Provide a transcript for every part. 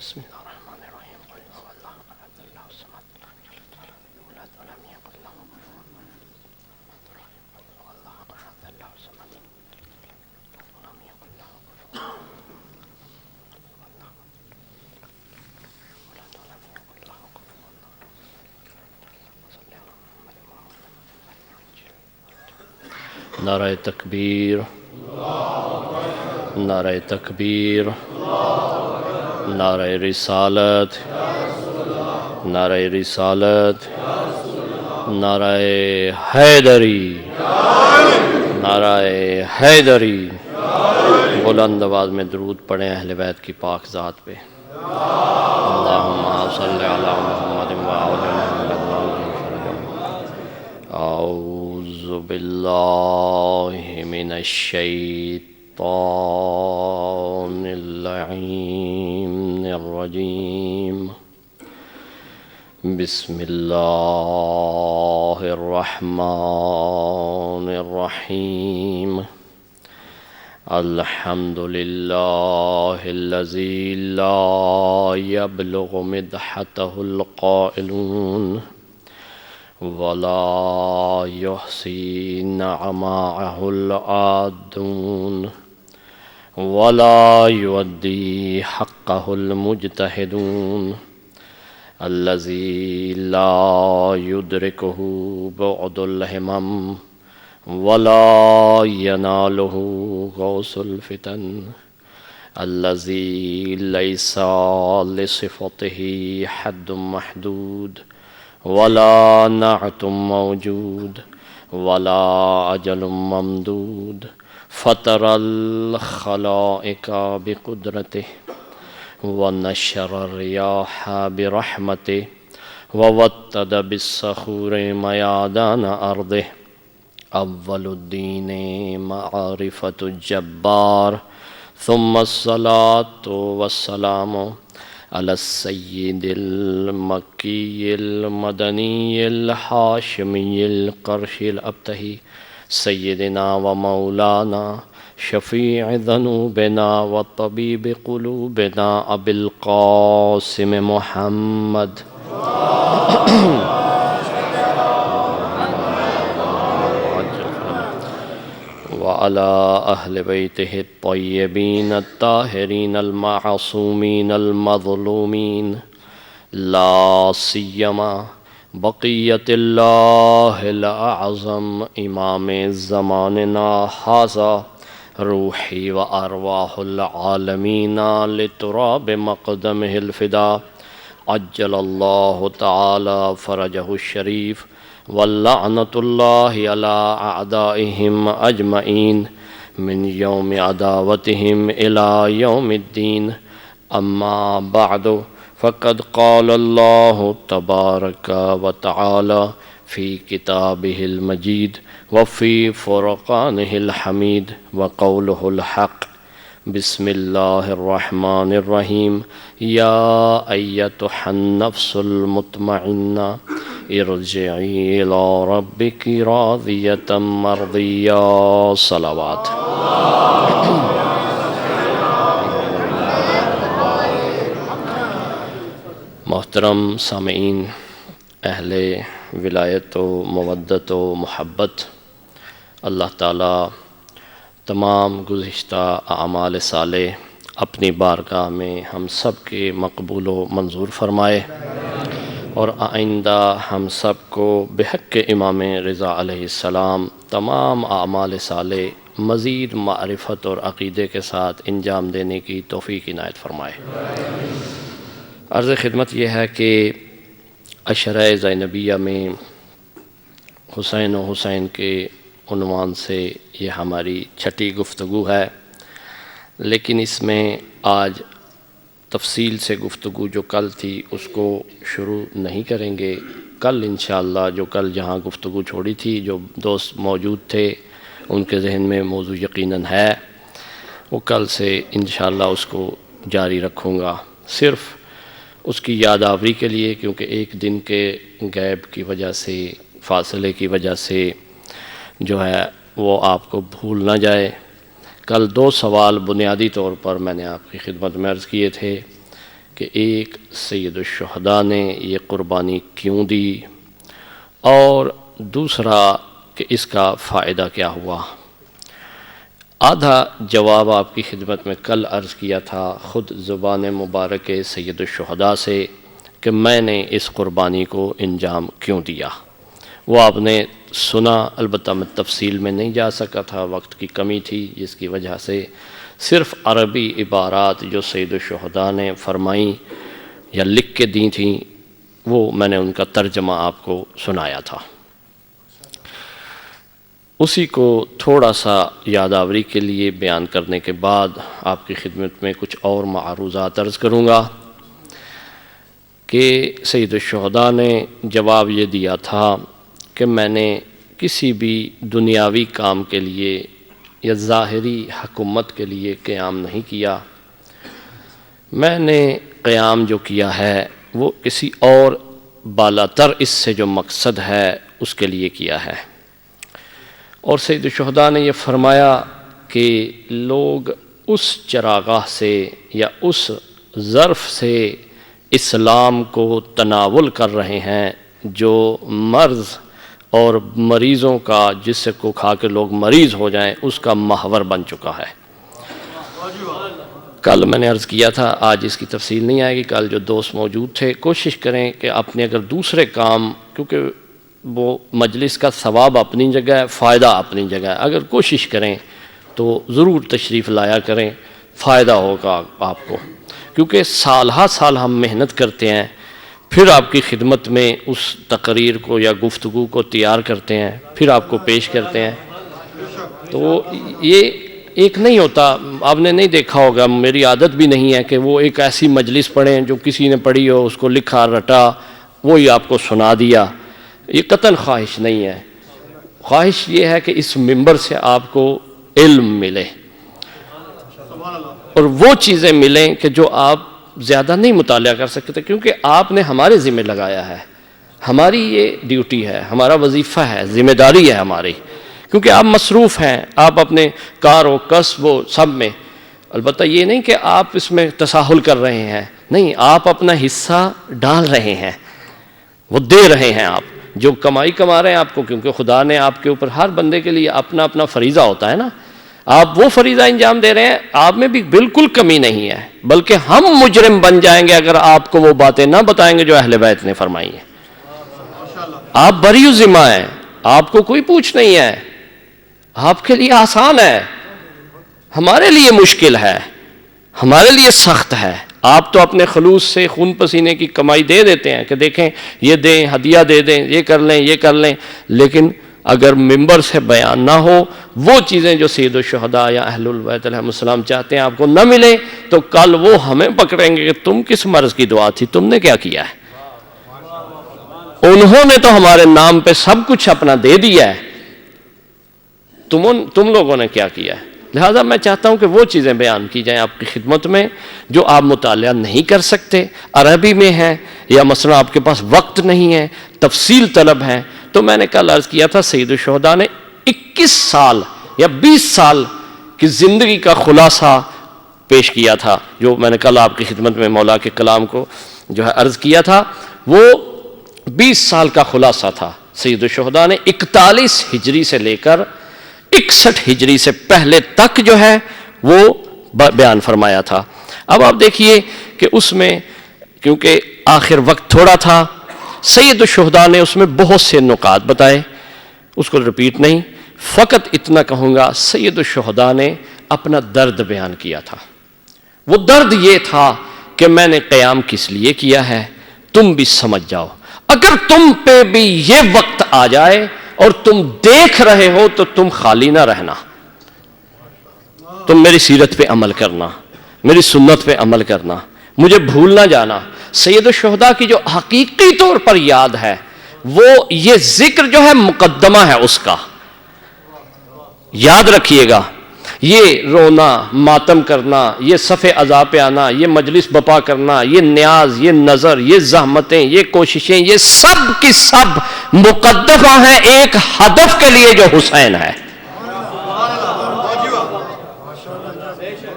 بسم اللہ الرحمن الرحیم قل هو اللہ احد اللہ الصمد لم یلد ولم یکن له کفوا احد قل هو اللہ احد اللہ الصمد لم یکن له کفوا احد. نعرہ تکبیر، نعرہ تکبیر، نعرہ رسالت، نعرہ رسالت، نعرہ حیدری، نعرہ حیدری. بلند آواز میں درود پڑھیں اہل بیت کی پاک ذات پہ. اللہم صلی علی محمد وآل محمد. اعوذ باللہ من الشیطان اللعین الرجیم. بسم اللہ الرحمن الرحیم. الحمد للہ الذی لا یبلغ مدحتہ القائلون ولا یحصی نعماءہ العادون ولا یؤدی حقہ المجتہدون. الذی لا یدرکہ بعد الہمم ولا ینالہ غوث الفتن. الذی لیس لصفتہ حد محدود ولا نعت موجود ولا اجل ممدود. فطر الخلائق بقدرتہ ونشر الریاح برحمتہ ووطد بالصخور میادان ارضہ. اول الدین معرفۃ الجبار ثم الصلاة والسلام علی السید المکی المدنی الحاشمی القرشی الابتہی سیدنا و مولانا شفیع ذنوبنا و طبیب قلوبنا ابی القاسم محمد وعلى أهل بيته الطيبين الطاهرين المعصومين المظلومين لا سيما بقية الله الأعظم إمام زماننا هذا روحي وأرواح العالمين لتراب مقدمه الفداء عجل الله تعالى فرجه الشريف واللعنة الله على أعدائهم أجمعين من يوم عداوتهم إلى يوم الدين. أما بعد فقد قال الله تبارك وتعالى في كتابه المجيد وفي فرقانه الحميد وقوله الحق. بسم الله الرحمن الرحيم. يا أيتها النفس المطمئنة ارجعی الی ربک راضیۃ مرضیہ. صلوات. محترم سامعین، اہل ولایت و مودت و محبت، اللہ تعالیٰ تمام گزشتہ اعمال صالح اپنی بارگاہ میں ہم سب کے مقبول و منظور فرمائے اور آئندہ ہم سب کو بحق امام رضا علیہ السلام تمام اعمال صالح مزید معرفت اور عقیدے کے ساتھ انجام دینے کی توفیق عنایت فرمائے. عرض خدمت یہ ہے کہ عشرہ زینبیہ میں حسین و حسین کے عنوان سے یہ ہماری چھٹی گفتگو ہے، لیکن اس میں آج تفصیل سے گفتگو جو کل تھی اس کو شروع نہیں کریں گے. کل انشاءاللہ جو کل جہاں گفتگو چھوڑی تھی، جو دوست موجود تھے ان کے ذہن میں موضوع یقیناً ہے، وہ کل سے انشاءاللہ اس کو جاری رکھوں گا، صرف اس کی یاد آوری کے لیے، کیونکہ ایک دن کے غیب کی وجہ سے، فاصلے کی وجہ سے جو ہے وہ آپ کو بھول نہ جائے. کل دو سوال بنیادی طور پر میں نے آپ کی خدمت میں عرض کیے تھے کہ ایک سید الشہداء نے یہ قربانی کیوں دی، اور دوسرا کہ اس کا فائدہ کیا ہوا۔ آدھا جواب آپ کی خدمت میں کل عرض کیا تھا خود زبان مبارک سید الشہداء سے کہ میں نے اس قربانی کو انجام کیوں دیا، وہ آپ نے سنا، البتہ میں تفصیل میں نہیں جا سکا تھا، وقت کی کمی تھی، جس کی وجہ سے صرف عربی عبارات جو سید الشہداء نے فرمائیں یا لکھ کے دی تھیں وہ میں نے ان کا ترجمہ آپ کو سنایا تھا۔ اسی کو تھوڑا سا یادآوری کے لیے بیان کرنے کے بعد آپ کی خدمت میں کچھ اور معروضات عرض کروں گا کہ سید الشہداء نے جواب یہ دیا تھا کہ میں نے کسی بھی دنیاوی کام کے لیے یا ظاہری حکومت کے لیے قیام نہیں کیا، میں نے قیام جو کیا ہے وہ کسی اور بالاتر اس سے جو مقصد ہے اس کے لیے کیا ہے۔ اور سید الشہداء نے یہ فرمایا کہ لوگ اس چراگاہ سے یا اس ظرف سے اسلام کو تناول کر رہے ہیں جو مرض اور مریضوں کا، جس سے کو کھا کے لوگ مریض ہو جائیں، اس کا محور بن چکا ہے۔ کل میں نے عرض کیا تھا، آج اس کی تفصیل نہیں آئے گی، کل جو دوست موجود تھے کوشش کریں کہ اپنے اگر دوسرے کام، کیونکہ وہ مجلس کا ثواب اپنی جگہ ہے، فائدہ اپنی جگہ ہے، اگر کوشش کریں تو ضرور تشریف لایا کریں، فائدہ ہوگا آپ کو، کیونکہ سال ہا سال ہم محنت کرتے ہیں، پھر آپ کی خدمت میں اس تقریر کو یا گفتگو کو تیار کرتے ہیں، پھر آپ کو پیش کرتے ہیں، تو یہ ایک نہیں ہوتا۔ آپ نے نہیں دیکھا ہوگا، میری عادت بھی نہیں ہے کہ وہ ایک ایسی مجلس پڑھیں جو کسی نے پڑھی ہو، اس کو لکھا رٹا وہی آپ کو سنا دیا، یہ قطعاً خواہش نہیں ہے۔ خواہش یہ ہے کہ اس منبر سے آپ کو علم ملے اور وہ چیزیں ملیں کہ جو آپ زیادہ نہیں مطالعہ کر سکتے، کیونکہ آپ نے ہمارے ذمہ لگایا ہے، ہماری یہ ڈیوٹی ہے، ہمارا وظیفہ ہے، ذمہ داری ہے ہماری، کیونکہ آپ مصروف ہیں، آپ اپنے کار و کسب و سب میں، البتہ یہ نہیں کہ آپ اس میں تساہل کر رہے ہیں، نہیں، آپ اپنا حصہ ڈال رہے ہیں، وہ دے رہے ہیں، آپ جو کمائی کما رہے ہیں آپ کو، کیونکہ خدا نے آپ کے اوپر ہر بندے کے لیے اپنا اپنا فریضہ ہوتا ہے نا، آپ وہ فریضہ انجام دے رہے ہیں، آپ میں بھی بالکل کمی نہیں ہے، بلکہ ہم مجرم بن جائیں گے اگر آپ کو وہ باتیں نہ بتائیں گے جو اہل بیت نے فرمائی ہیں۔ آپ بری ذمہ ہیں، آپ کو کوئی پوچھ نہیں ہے، آپ کے لیے آسان ہے، ہمارے لیے مشکل ہے، ہمارے لیے سخت ہے۔ آپ تو اپنے خلوص سے خون پسینے کی کمائی دے دیتے ہیں کہ دیکھیں یہ دیں، ہدیہ دے دیں، یہ کر لیں، یہ کر لیں، لیکن اگر ممبر سے بیان نہ ہو، وہ چیزیں جو سید الشہداء یا اہل البیت علیہ السلام چاہتے ہیں آپ کو نہ ملے، تو کل وہ ہمیں پکڑیں گے کہ تم کس مرض کی دعا تھی، تم نے کیا کیا ہے۔ انہوں نے تو ہمارے نام پہ سب کچھ اپنا دے دیا ہے، تم لوگوں نے کیا کیا ہے۔ لہذا میں چاہتا ہوں کہ وہ چیزیں بیان کی جائیں آپ کی خدمت میں جو آپ مطالعہ نہیں کر سکتے، عربی میں ہیں، یا مثلا آپ کے پاس وقت نہیں ہے، تفصیل طلب ہے۔ تو میں نے کل عرض کیا تھا سید الشہداء نے 21 سال یا 20 سال کی زندگی کا خلاصہ پیش کیا تھا، جو میں نے کل آپ کی خدمت میں مولا کے کلام کو جو ہے عرض کیا تھا، وہ 20 سال کا خلاصہ تھا۔ سید الشہداء نے 41 ہجری سے لے کر 61 ہجری سے پہلے تک جو ہے وہ بیان فرمایا تھا۔ اب آپ دیکھیے کہ اس میں کیونکہ آخر وقت تھوڑا تھا، سید الشہداء نے اس میں بہت سے نکات بتائے، اس کو رپیٹ نہیں، فقط اتنا کہوں گا سید الشہداء نے اپنا درد بیان کیا تھا۔ وہ درد یہ تھا کہ میں نے قیام کس لیے کیا ہے، تم بھی سمجھ جاؤ، اگر تم پہ بھی یہ وقت آ جائے اور تم دیکھ رہے ہو تو تم خالی نہ رہنا، تم میری سیرت پہ عمل کرنا، میری سنت پہ عمل کرنا، مجھے بھول نہ جانا۔ سید الشہداء کی جو حقیقی طور پر یاد ہے وہ یہ ذکر جو ہے مقدمہ ہے اس کا، یاد رکھیے گا، یہ رونا، ماتم کرنا، یہ صف عزا پہ آنا، یہ مجلس بپا کرنا، یہ نیاز، یہ نظر، یہ زحمتیں، یہ کوششیں، یہ سب کی سب مقدمہ ہیں ایک ہدف کے لیے جو حسین ہے۔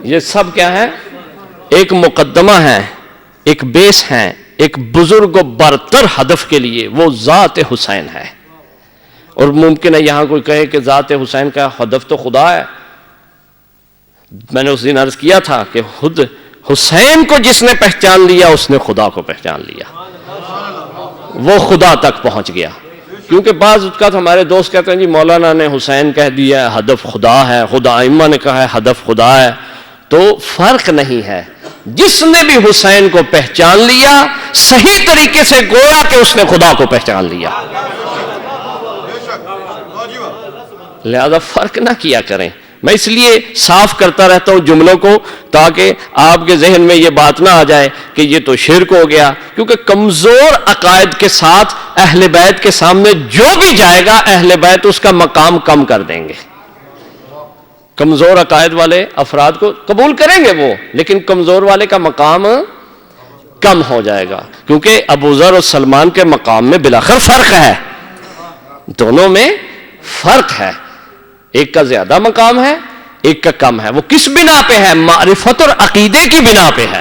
یہ سب کیا ہے؟ ایک مقدمہ ہے ایک بیس ہیں، ایک بزرگ و برتر ہدف کے لیے، وہ ذات حسین ہے۔ اور ممکن ہے یہاں کوئی کہے کہ ذات حسین کا ہدف تو خدا ہے۔ میں نے اس دن عرض کیا تھا کہ خود حسین کو جس نے پہچان لیا اس نے خدا کو پہچان لیا، وہ خدا تک پہنچ گیا۔ کیونکہ بعض اوقات ہمارے دوست کہتے ہیں جی مولانا نے حسین کہہ دیا ہے ہدف خدا ہے، خدا ائمہ نے کہا ہے ہدف خدا ہے، تو فرق نہیں ہے۔ جس نے بھی حسین کو پہچان لیا صحیح طریقے سے گویا کہ اس نے خدا کو پہچان لیا۔ لہذا فرق نہ کیا کریں۔ میں اس لیے صاف کرتا رہتا ہوں جملوں کو تاکہ آپ کے ذہن میں یہ بات نہ آ جائے کہ یہ تو شرک ہو گیا، کیونکہ کمزور عقائد کے ساتھ اہل بیت کے سامنے جو بھی جائے گا اہل بیت اس کا مقام کم کر دیں گے۔ کمزور عقائد والے افراد کو قبول کریں گے وہ، لیکن کمزور والے کا مقام کم ہو جائے گا، کیونکہ ابوذر اور سلمان کے مقام میں بلاخر فرق ہے، دونوں میں فرق ہے، ایک کا زیادہ مقام ہے ایک کا کم ہے۔ وہ کس بنا پہ ہے؟ معرفت اور عقیدے کی بنا پہ ہے۔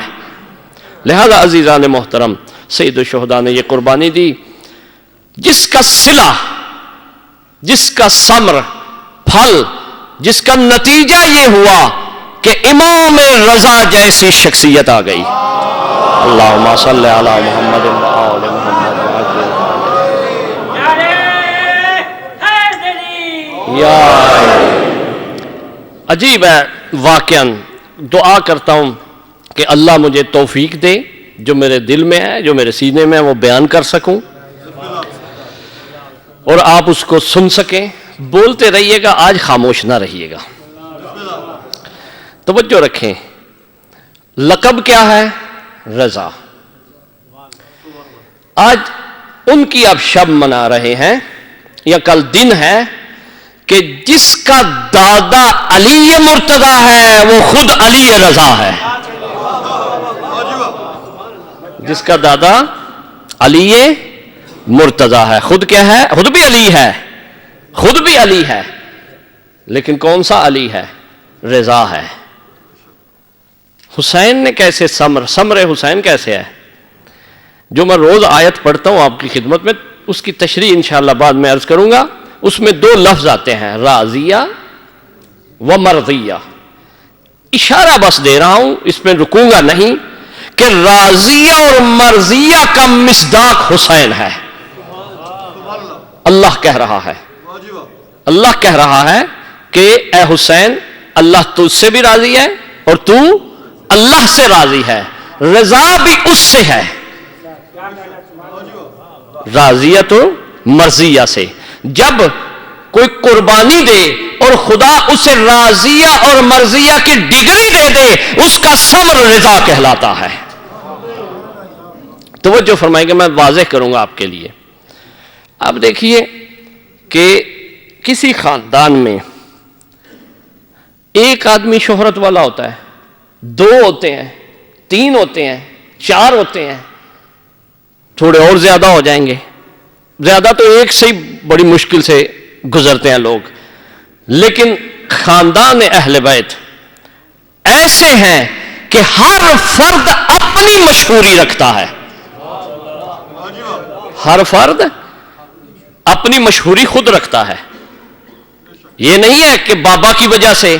لہذا عزیزان محترم، سید الشہداء نے یہ قربانی دی جس کا صلہ، جس کا ثمر، پھل، جس کا نتیجہ یہ ہوا کہ امام رضا جیسی شخصیت آ گئی۔ اللہم صلی علی محمد و آل محمد یا عجیب ہے واقعاً۔ دعا کرتا ہوں کہ اللہ مجھے توفیق دے، جو میرے دل میں ہے، جو میرے سینے میں ہے، وہ بیان کر سکوں اور آپ اس کو سن سکیں۔ بولتے رہیے گا، آج خاموش نہ رہیے گا۔ توجہ رکھیں، لقب کیا ہے؟ رضا۔ آج ان کی آپ شب منا رہے ہیں یا کل دن ہے کہ جس کا دادا علی مرتضیٰ ہے وہ خود علی رضا ہے۔ جس کا دادا علی مرتضیٰ ہے، خود کیا ہے؟ خود بھی علی ہے، خود بھی علی ہے، لیکن کون سا علی ہے؟ رضا ہے۔ حسین نے کیسے ثمر حسین کیسے ہے؟ جو میں روز آیت پڑھتا ہوں آپ کی خدمت میں، اس کی تشریح انشاءاللہ بعد میں عرض کروں گا۔ اس میں دو لفظ آتے ہیں، راضیہ و مرضیہ۔ اشارہ بس دے رہا ہوں، اس میں رکوں گا نہیں، کہ راضیہ اور مرضیہ کا مصداق حسین ہے۔ اللہ کہہ رہا ہے، اللہ کہہ رہا ہے کہ اے حسین، اللہ تجھ سے بھی راضی ہے اور تو اللہ سے راضی ہے، رضا بھی اس سے ہے، راضیت و مرضیہ سے۔ جب کوئی قربانی دے اور خدا اسے راضیہ اور مرضیہ کی ڈگری دے دے، اس کا ثمر رضا کہلاتا ہے۔ توجہ فرمائیں گے، میں واضح کروں گا آپ کے لیے۔ اب دیکھیے کہ کسی خاندان میں ایک آدمی شہرت والا ہوتا ہے، دو ہوتے ہیں، تین ہوتے ہیں، چار ہوتے ہیں، تھوڑے اور زیادہ ہو جائیں گے، زیادہ تو ایک سے ہی بڑی مشکل سے گزرتے ہیں لوگ، لیکن خاندان اہل بیت ایسے ہیں کہ ہر فرد اپنی مشہوری رکھتا ہے، ہر فرد اپنی مشہوری خود رکھتا ہے۔ یہ نہیں ہے کہ بابا کی وجہ سے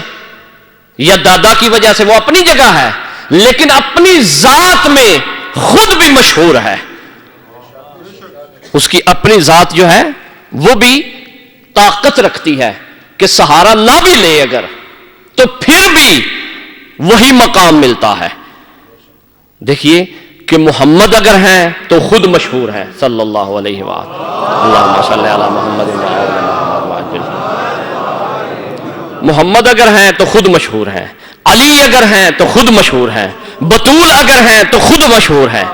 یا دادا کی وجہ سے، وہ اپنی جگہ ہے، لیکن اپنی ذات میں خود بھی مشہور ہے۔ اس کی اپنی ذات جو ہے وہ بھی طاقت رکھتی ہے کہ سہارا نہ بھی لے اگر تو پھر بھی وہی مقام ملتا ہے۔ دیکھیے کہ محمد اگر ہیں تو خود مشہور ہے صلی اللہ علیہ وآلہ، اللہم صلی علی محمد وآلہ محمد اگر ہیں تو خود مشہور ہیں، علی اگر ہیں تو خود مشہور ہیں، بطول اگر ہیں تو خود مشہور ہیں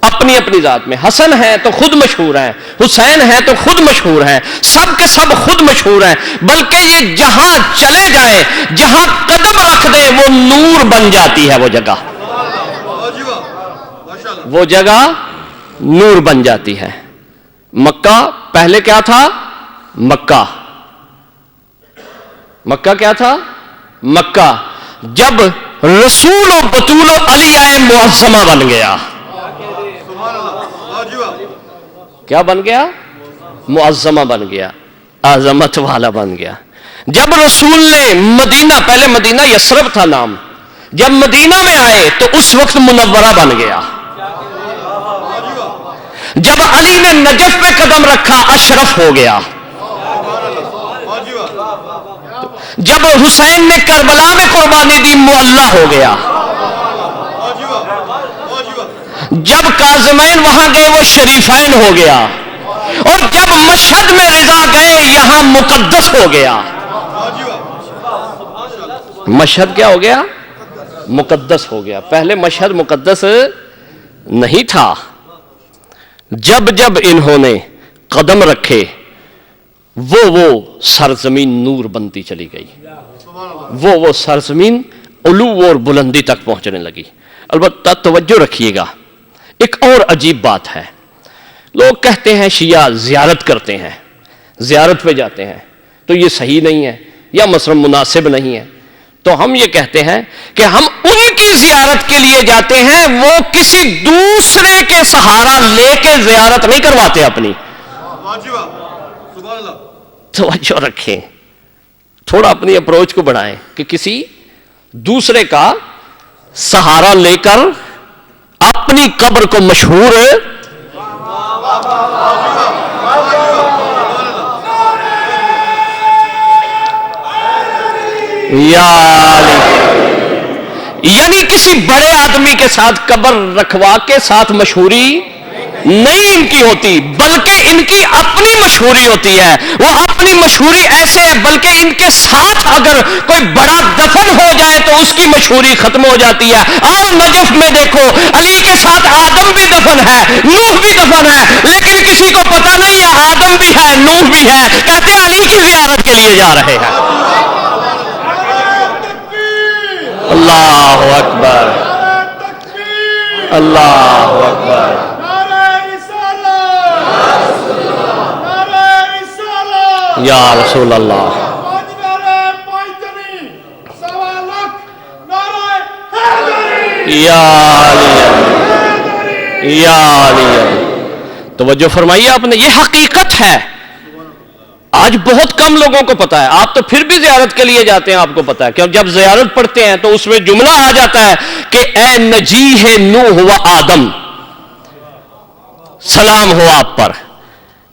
اپنی اپنی ذات میں، حسن ہے تو خود مشہور ہیں، حسین ہے تو خود مشہور ہیں، سب کے سب خود مشہور ہیں، بلکہ یہ جہاں چلے جائیں، جہاں قدم رکھ دیں وہ نور بن جاتی ہے، وہ جگہ نور بن جاتی ہے۔ مکہ پہلے کیا تھا؟ مکہ کیا تھا؟ مکہ۔ جب رسول و بطول و علی آئے معظمہ بن گیا۔ کیا بن گیا؟ معظمہ بن گیا، عظمت والا بن گیا۔ جب رسول نے مدینہ، پہلے مدینہ یثرب تھا نام، جب مدینہ میں آئے تو اس وقت منورہ بن گیا۔ جب علی نے نجف پہ قدم رکھا اشرف ہو گیا۔ جب حسین نے کربلا میں قربانی دی معلی ہو گیا۔ جب کاظمین وہاں گئے وہ شریفین ہو گیا، اور جب مشہد میں رضا گئے یہاں مقدس ہو گیا۔ مشہد کیا ہو گیا؟ مقدس ہو گیا۔ پہلے مشہد مقدس نہیں تھا۔ جب جب انہوں نے قدم رکھے وہ سرزمین نور بنتی چلی گئی، وہ سرزمین علو اور بلندی تک پہنچنے لگی۔ البتہ توجہ رکھیے گا، ایک اور عجیب بات ہے، لوگ کہتے ہیں شیعہ زیارت کرتے ہیں، زیارت پہ جاتے ہیں، تو یہ صحیح نہیں ہے یا مثلا مناسب نہیں ہے۔ تو ہم یہ کہتے ہیں کہ ہم ان کی زیارت کے لیے جاتے ہیں، وہ کسی دوسرے کے سہارا لے کے زیارت نہیں کرواتے اپنی۔ توجہ رکھیں، تھوڑا اپنی اپروچ کو بڑھائیں کہ کسی دوسرے کا سہارا لے کر اپنی قبر کو مشہور یعنی کسی بڑے آدمی کے ساتھ قبر رکھوا کے ساتھ مشہوری نہیں ان کی ہوتی، بلکہ ان کی اپنی مشہوری ہوتی ہے۔ وہ اپنی مشہوری ایسے ہے بلکہ ان کے ساتھ اگر کوئی بڑا دفن ہو جائے تو اس کی مشہوری ختم ہو جاتی ہے۔ آؤ نجف میں دیکھو، علی کے ساتھ آدم بھی دفن ہے، نوح بھی دفن ہے، لیکن کسی کو پتہ نہیں ہے آدم بھی ہے، نوح بھی ہے، کہتے ہیں علی کی زیارت کے لیے جا رہے ہیں۔ اللہ اکبر، اللہ اکبر۔ یا رسول اللہ، یا علی، توجہ فرمائیے آپ نے، یہ حقیقت ہے۔ آج بہت کم لوگوں کو پتا ہے، آپ تو پھر بھی زیارت کے لیے جاتے ہیں، آپ کو پتا ہے کہ جب زیارت پڑھتے ہیں تو اس میں جملہ آ جاتا ہے کہ اے نجیح نوح و آدم، سلام ہو آپ پر،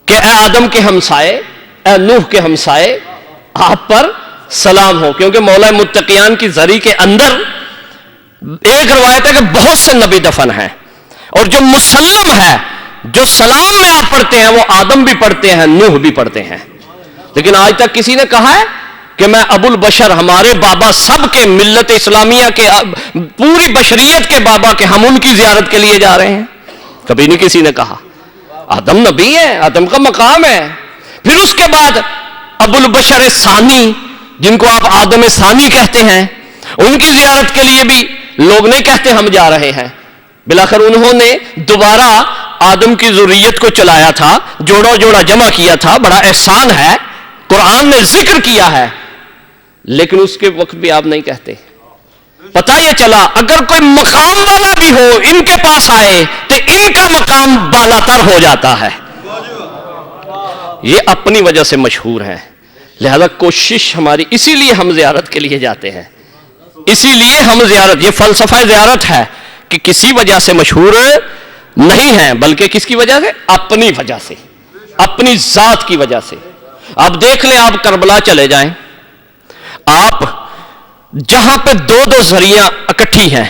کہ اے آدم کے ہمسائے، اے نوح کے ہمسائے، آپ پر سلام ہو۔ کیونکہ مولا متقیان کی زری کے اندر ایک روایت ہے کہ بہت سے نبی دفن ہیں، اور جو مسلم ہے، جو سلام میں آپ پڑھتے ہیں وہ آدم بھی پڑھتے ہیں، نوح بھی پڑھتے ہیں، لیکن آج تک کسی نے کہا ہے کہ میں ابو البشر، ہمارے بابا سب کے، ملت اسلامیہ کے، پوری بشریت کے بابا کے، ہم ان کی زیارت کے لیے جا رہے ہیں؟ کبھی نہیں کسی نے کہا۔ آدم نبی ہے، آدم کا مقام ہے۔ پھر اس کے بعد ابو البشر ثانی، جن کو آپ آدم ثانی کہتے ہیں، ان کی زیارت کے لیے بھی لوگ نہیں کہتے ہم جا رہے ہیں۔ بلاخر انہوں نے دوبارہ آدم کی ذریت کو چلایا تھا، جوڑا جوڑا جمع کیا تھا، بڑا احسان ہے، قرآن نے ذکر کیا ہے، لیکن اس کے وقت بھی آپ نہیں کہتے۔ پتہ یہ چلا اگر کوئی مقام والا بھی ہو ان کے پاس آئے تو ان کا مقام بالا تر ہو جاتا ہے۔ یہ اپنی وجہ سے مشہور ہے، لہذا کوشش ہماری، اسی لیے ہم زیارت کے لیے جاتے ہیں، اسی لیے ہم زیارت، یہ فلسفہ زیارت ہے کہ کسی وجہ سے مشہور نہیں ہے، بلکہ کس کی وجہ سے؟ اپنی وجہ سے، اپنی ذات کی وجہ سے۔ آپ دیکھ لیں، آپ کربلا چلے جائیں، آپ جہاں پہ دو دو ذریعہ اکٹھی ہیں،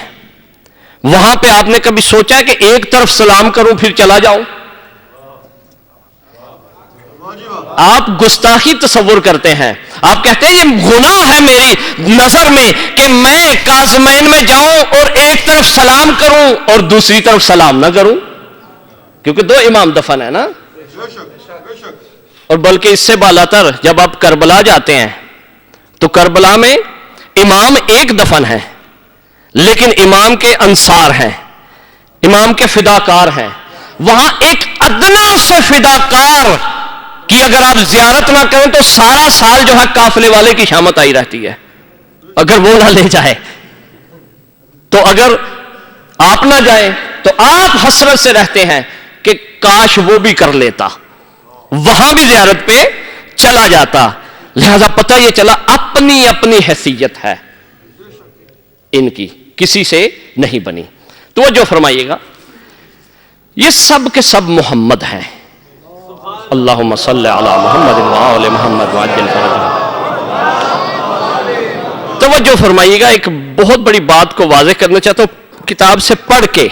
وہاں پہ آپ نے کبھی سوچا کہ ایک طرف سلام کروں پھر چلا جاؤں؟ آپ گستاخی تصور کرتے ہیں، آپ کہتے ہیں یہ گناہ ہے میری نظر میں کہ میں کاظمین میں جاؤں اور ایک طرف سلام کروں اور دوسری طرف سلام نہ کروں، کیونکہ دو امام دفن ہے نا۔ اور بلکہ اس سے بالاتر جب آپ کربلا جاتے ہیں تو کربلا میں امام ایک دفن ہے، لیکن امام کے انصار ہیں، امام کے فداکار ہیں۔ وہاں ایک ادنا سے فداکار کی اگر آپ زیارت نہ کریں تو سارا سال جو ہے قافلے والے کی شامت آئی رہتی ہے، اگر وہ نہ لے جائے تو، اگر آپ نہ جائیں تو آپ حسرت سے رہتے ہیں کہ کاش وہ بھی کر لیتا، وہاں بھی زیارت پہ چلا جاتا. لہذا پتہ یہ چلا اپنی اپنی حیثیت ہے ان کی، کسی سے نہیں بنی. توجہ فرمائیے گا، یہ سب کے سب محمد ہیں. اللہم صلی علی محمد وآل محمد وعجل فرجہ. توجہ فرمائیے گا، ایک بہت بڑی بات کو واضح کرنا چاہتا ہوں کتاب سے پڑھ کے،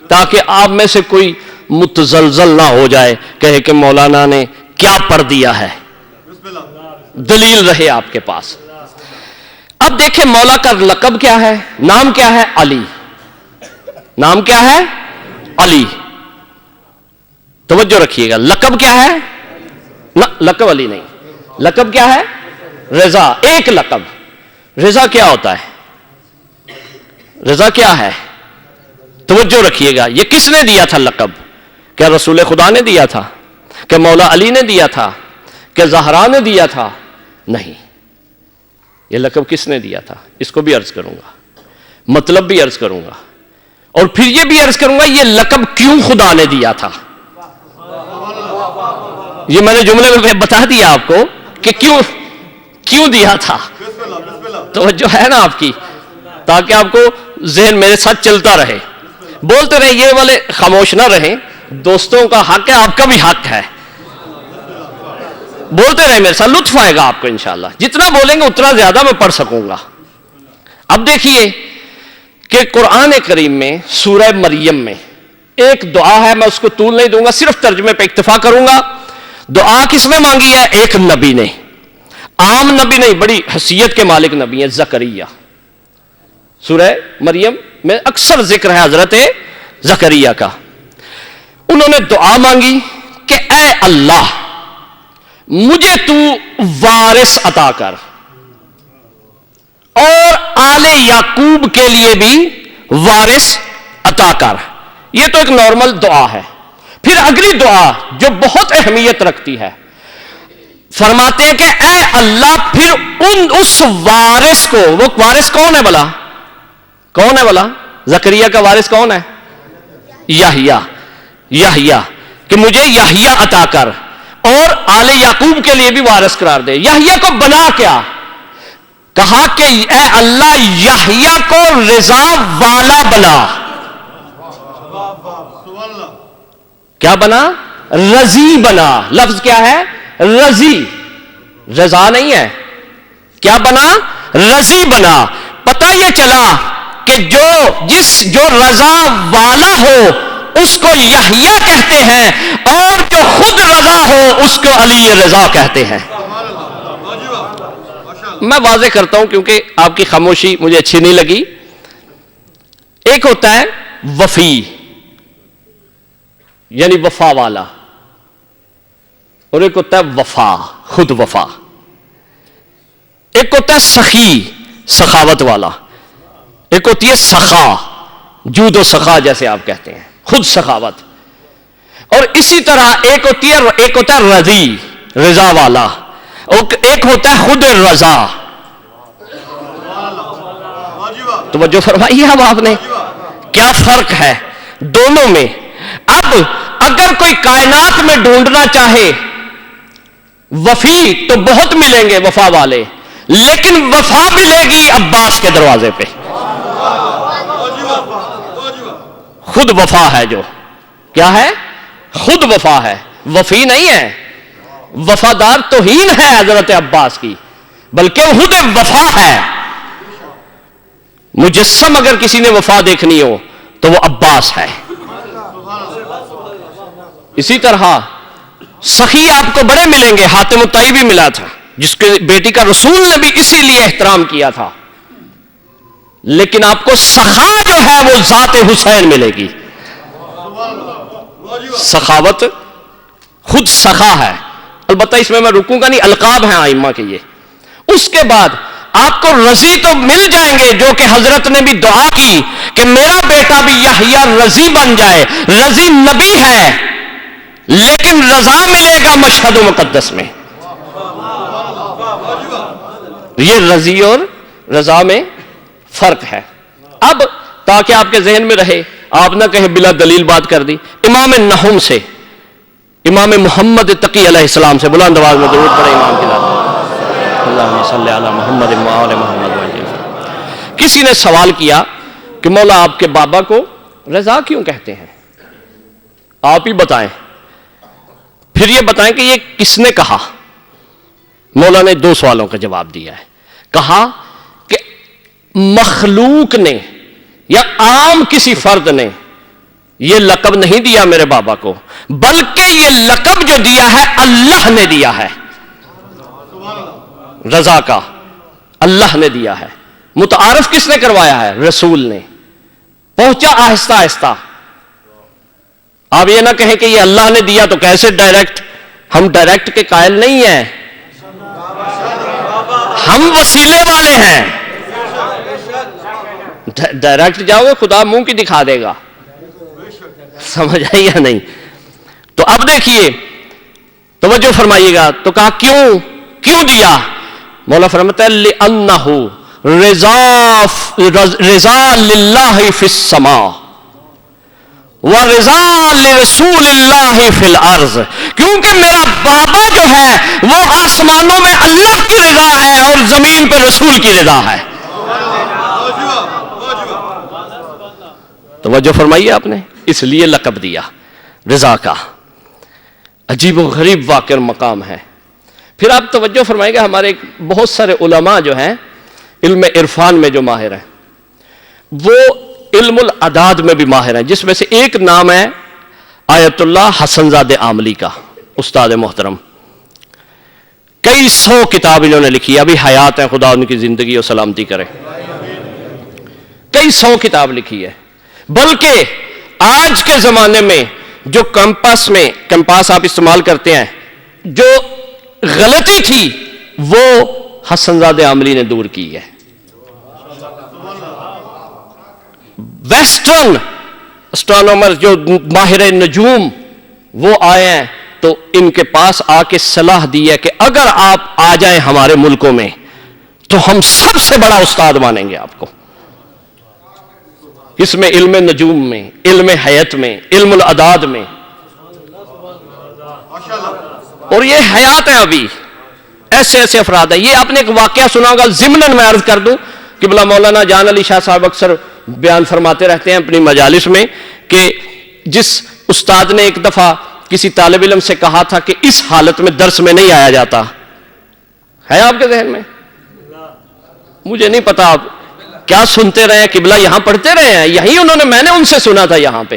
تاکہ آپ میں سے کوئی متزلزل نہ ہو جائے، کہے کہ مولانا نے کیا پڑھ دیا ہے. دلیل رہے آپ کے پاس. اب دیکھیں مولا کا لقب کیا ہے، نام کیا ہے؟ علی. نام کیا ہے؟ علی. توجہ رکھیے گا، لقب کیا ہے؟ نہ لقب علی نہیں، لقب کیا ہے؟ رضا. ایک لقب. رضا کیا ہوتا ہے؟ رضا کیا ہے؟ توجہ رکھیے گا، یہ کس نے دیا تھا لقب؟ کیا رسول خدا نے دیا تھا؟ کہ مولا علی نے دیا تھا؟ کہ زہرا نے دیا تھا؟ نہیں. یہ لقب کس نے دیا تھا؟ اس کو بھی عرض کروں گا، مطلب بھی عرض کروں گا، اور پھر یہ بھی عرض کروں گا یہ لقب کیوں خدا نے دیا تھا. یہ میں نے جملے میں بتا دیا آپ کو کہ کیوں دیا تھا. توجہ ہے نا آپ کی، تاکہ آپ کو ذہن میرے ساتھ چلتا رہے. بولتے رہے، یہ والے خاموش نہ رہیں. دوستوں کا حق ہے، آپ کا بھی حق ہے. بولتے رہے میرے ساتھ، لطف آئے گا آپ کو انشاءاللہ. جتنا بولیں گے اتنا زیادہ میں پڑھ سکوں گا. اب دیکھیے کہ قرآن کریم میں سورہ مریم میں ایک دعا ہے، میں اس کو طول نہیں دوں گا، صرف ترجمے پہ اکتفا کروں گا. دعا کس نے مانگی ہے؟ ایک نبی نے، عام نبی نہیں، بڑی حیثیت کے مالک نبی ہیں، زکریا. سورہ مریم میں اکثر ذکر ہے حضرت زکریا کا. انہوں نے دعا مانگی کہ اے اللہ مجھے تو وارث عطا کر، اور آل یعقوب کے لیے بھی وارث عطا کر. یہ تو ایک نارمل دعا ہے. پھر اگلی دعا جو بہت اہمیت رکھتی ہے، فرماتے ہیں کہ اے اللہ پھر اس وارث کو، وہ وارث کون ہے بلا؟ کون ہے بلا؟ زکریا کا وارث کون ہے؟ یحییٰ. یحییٰ کہ مجھے یحییٰ عطا کر، اور آل یعقوب کے لیے بھی وارث قرار دے. یحییٰ کو بنا کیا؟ کہا کہ اے اللہ یحییٰ کو رضا والا بنا. کیا بنا؟ رضی بنا. لفظ کیا ہے؟ رضی. رضا نہیں ہے. کیا بنا؟ رضی بنا. پتہ یہ چلا کہ جو رضا والا ہو اس کو یحییٰ کہتے ہیں، اور جو خود رضا ہو اس کو علی رضا کہتے ہیں. میں واضح کرتا ہوں کیونکہ آپ کی خاموشی مجھے اچھی نہیں لگی. ایک ہوتا ہے وفی، یعنی وفا والا، اور ایک ہوتا ہے وفا، خود وفا. ایک ہوتا ہے سخی، سخاوت والا. ایک ہوتی ہے سخا، جود و سخا جیسے آپ کہتے ہیں، خود سخاوت. اور اسی طرح ایک ہوتا ہے رضی، رضا والا، اور ایک ہوتا ہے خود رضا. توجہ فرمائیے اب آپ نے، کیا فرق ہے دونوں میں. اب اگر کوئی کائنات میں ڈھونڈنا چاہے وفی تو بہت ملیں گے وفا والے، لیکن وفا ملے گی عباس کے دروازے پہ. خود وفا ہے، جو کیا ہے؟ خود وفا ہے، وفی نہیں ہے. وفادار توہین ہے حضرت عباس کی، بلکہ خود وفا ہے. مجسم اگر کسی نے وفا دیکھنی ہو تو وہ عباس ہے. اسی طرح سخی آپ کو بڑے ملیں گے. حاتم الطائی بھی ملا تھا، جس کے بیٹی کا رسول نے بھی اسی لیے احترام کیا تھا. لیکن آپ کو سخا جو ہے وہ ذات حسین ملے گی. سخاوت خود سخا ہے. البتہ اس میں رکوں گا نہیں، القاب ہیں ائمہ کے یہ. اس کے بعد آپ کو رضی تو مل جائیں گے، جو کہ حضرت نے بھی دعا کی کہ میرا بیٹا بھی یحییٰ رضی بن جائے. رضی نبی ہے، لیکن رضا ملے گا مشہد و مقدس میں. یہ رضی اور رضا میں فرق ہے. اب تاکہ آپ کے ذہن میں رہے، آپ نہ کہیں بلا دلیل بات کر دی. امام نحوم سے امام محمد تقی علیہ السلام سے بلند آواز میں درود پڑے امام کی ذات. اللہم صلی علی محمد و آل محمد. کسی نے سوال کیا کہ مولا آپ کے بابا کو رضا کیوں کہتے ہیں؟ آپ ہی بتائیں. پھر یہ بتائیں کہ یہ کس نے کہا؟ مولا نے 2 سوالوں کا جواب دیا ہے. کہا کہ مخلوق نے یا عام کسی فرد نے یہ لقب نہیں دیا میرے بابا کو، بلکہ یہ لقب جو دیا ہے اللہ نے دیا ہے. رضا کا اللہ نے دیا ہے. متعارف کس نے کروایا ہے؟ رسول نے. پہنچا آہستہ آہستہ. آپ یہ نہ کہیں کہ یہ اللہ نے دیا تو کیسے ڈائریکٹ. ہم ڈائریکٹ کے قائل نہیں ہیں، ہم وسیلے والے ہیں. ڈائریکٹ جاؤ گے خدا منہ کی دکھا دے گا. سمجھ آئی یا نہیں؟ تو اب دیکھیے توجہ فرمائیے گا. تو کہا کیوں دیا؟ مولا فرماتا ہے لِأَنَّهُ رضا للہ فی السماء وَرِضَا لِرَسُولِ اللَّهِ فِي الْأَرْضِ. کیونکہ میرا بابا جو ہے وہ آسمانوں میں اللہ کی رضا ہے اور زمین پر رسول کی رضا ہے. توجہ فرمائیے آپ نے. اس لیے لقب دیا رضا کا. عجیب و غریب واقع مقام ہے. پھر آپ توجہ فرمائیے گا ہمارے بہت سارے علماء جو ہیں علم عرفان میں جو ماہر ہیں وہ علم الاعداد میں بھی ماہر ہیں، جس میں سے ایک نام ہے آیت اللہ حسن زادہ عاملی کا. استاد محترم کئی 100 کتاب انہوں نے لکھی. ابھی حیات ہیں، خدا ان کی زندگی و سلامتی کرے. کئی 100 کتاب لکھی ہے. بلکہ آج کے زمانے میں جو کمپاس آپ استعمال کرتے ہیں، جو غلطی تھی وہ حسن زادہ عاملی نے دور کی ہے. ویسٹرن اسٹرانومر جو ماہر نجوم وہ آئے ہیں تو ان کے پاس آ کے صلاح دی ہے کہ اگر آپ آ جائیں ہمارے ملکوں میں تو ہم سب سے بڑا استاد مانیں گے آپ کو. اس میں علم نجوم میں، علم حیات میں، علم الاعداد میں. اور یہ حیات ہیں. ابھی ایسے افراد ہیں. یہ آپ نے ایک واقعہ سنا ہوگا، ضمناً میں عرض کر دوں کہ بلا مولانا جان علی شاہ صاحب اکثر بیان فرماتے رہتے ہیں اپنی مجالس میں کہ جس استاد نے ایک دفعہ کسی طالب علم سے کہا تھا کہ اس حالت میں درس میں نہیں آیا جاتا. ہے آپ کے ذہن میں؟ مجھے نہیں پتا آپ کیا سنتے رہے ہیں. قبلہ یہاں پڑھتے رہے ہیں، یہی میں نے ان سے سنا تھا یہاں پہ.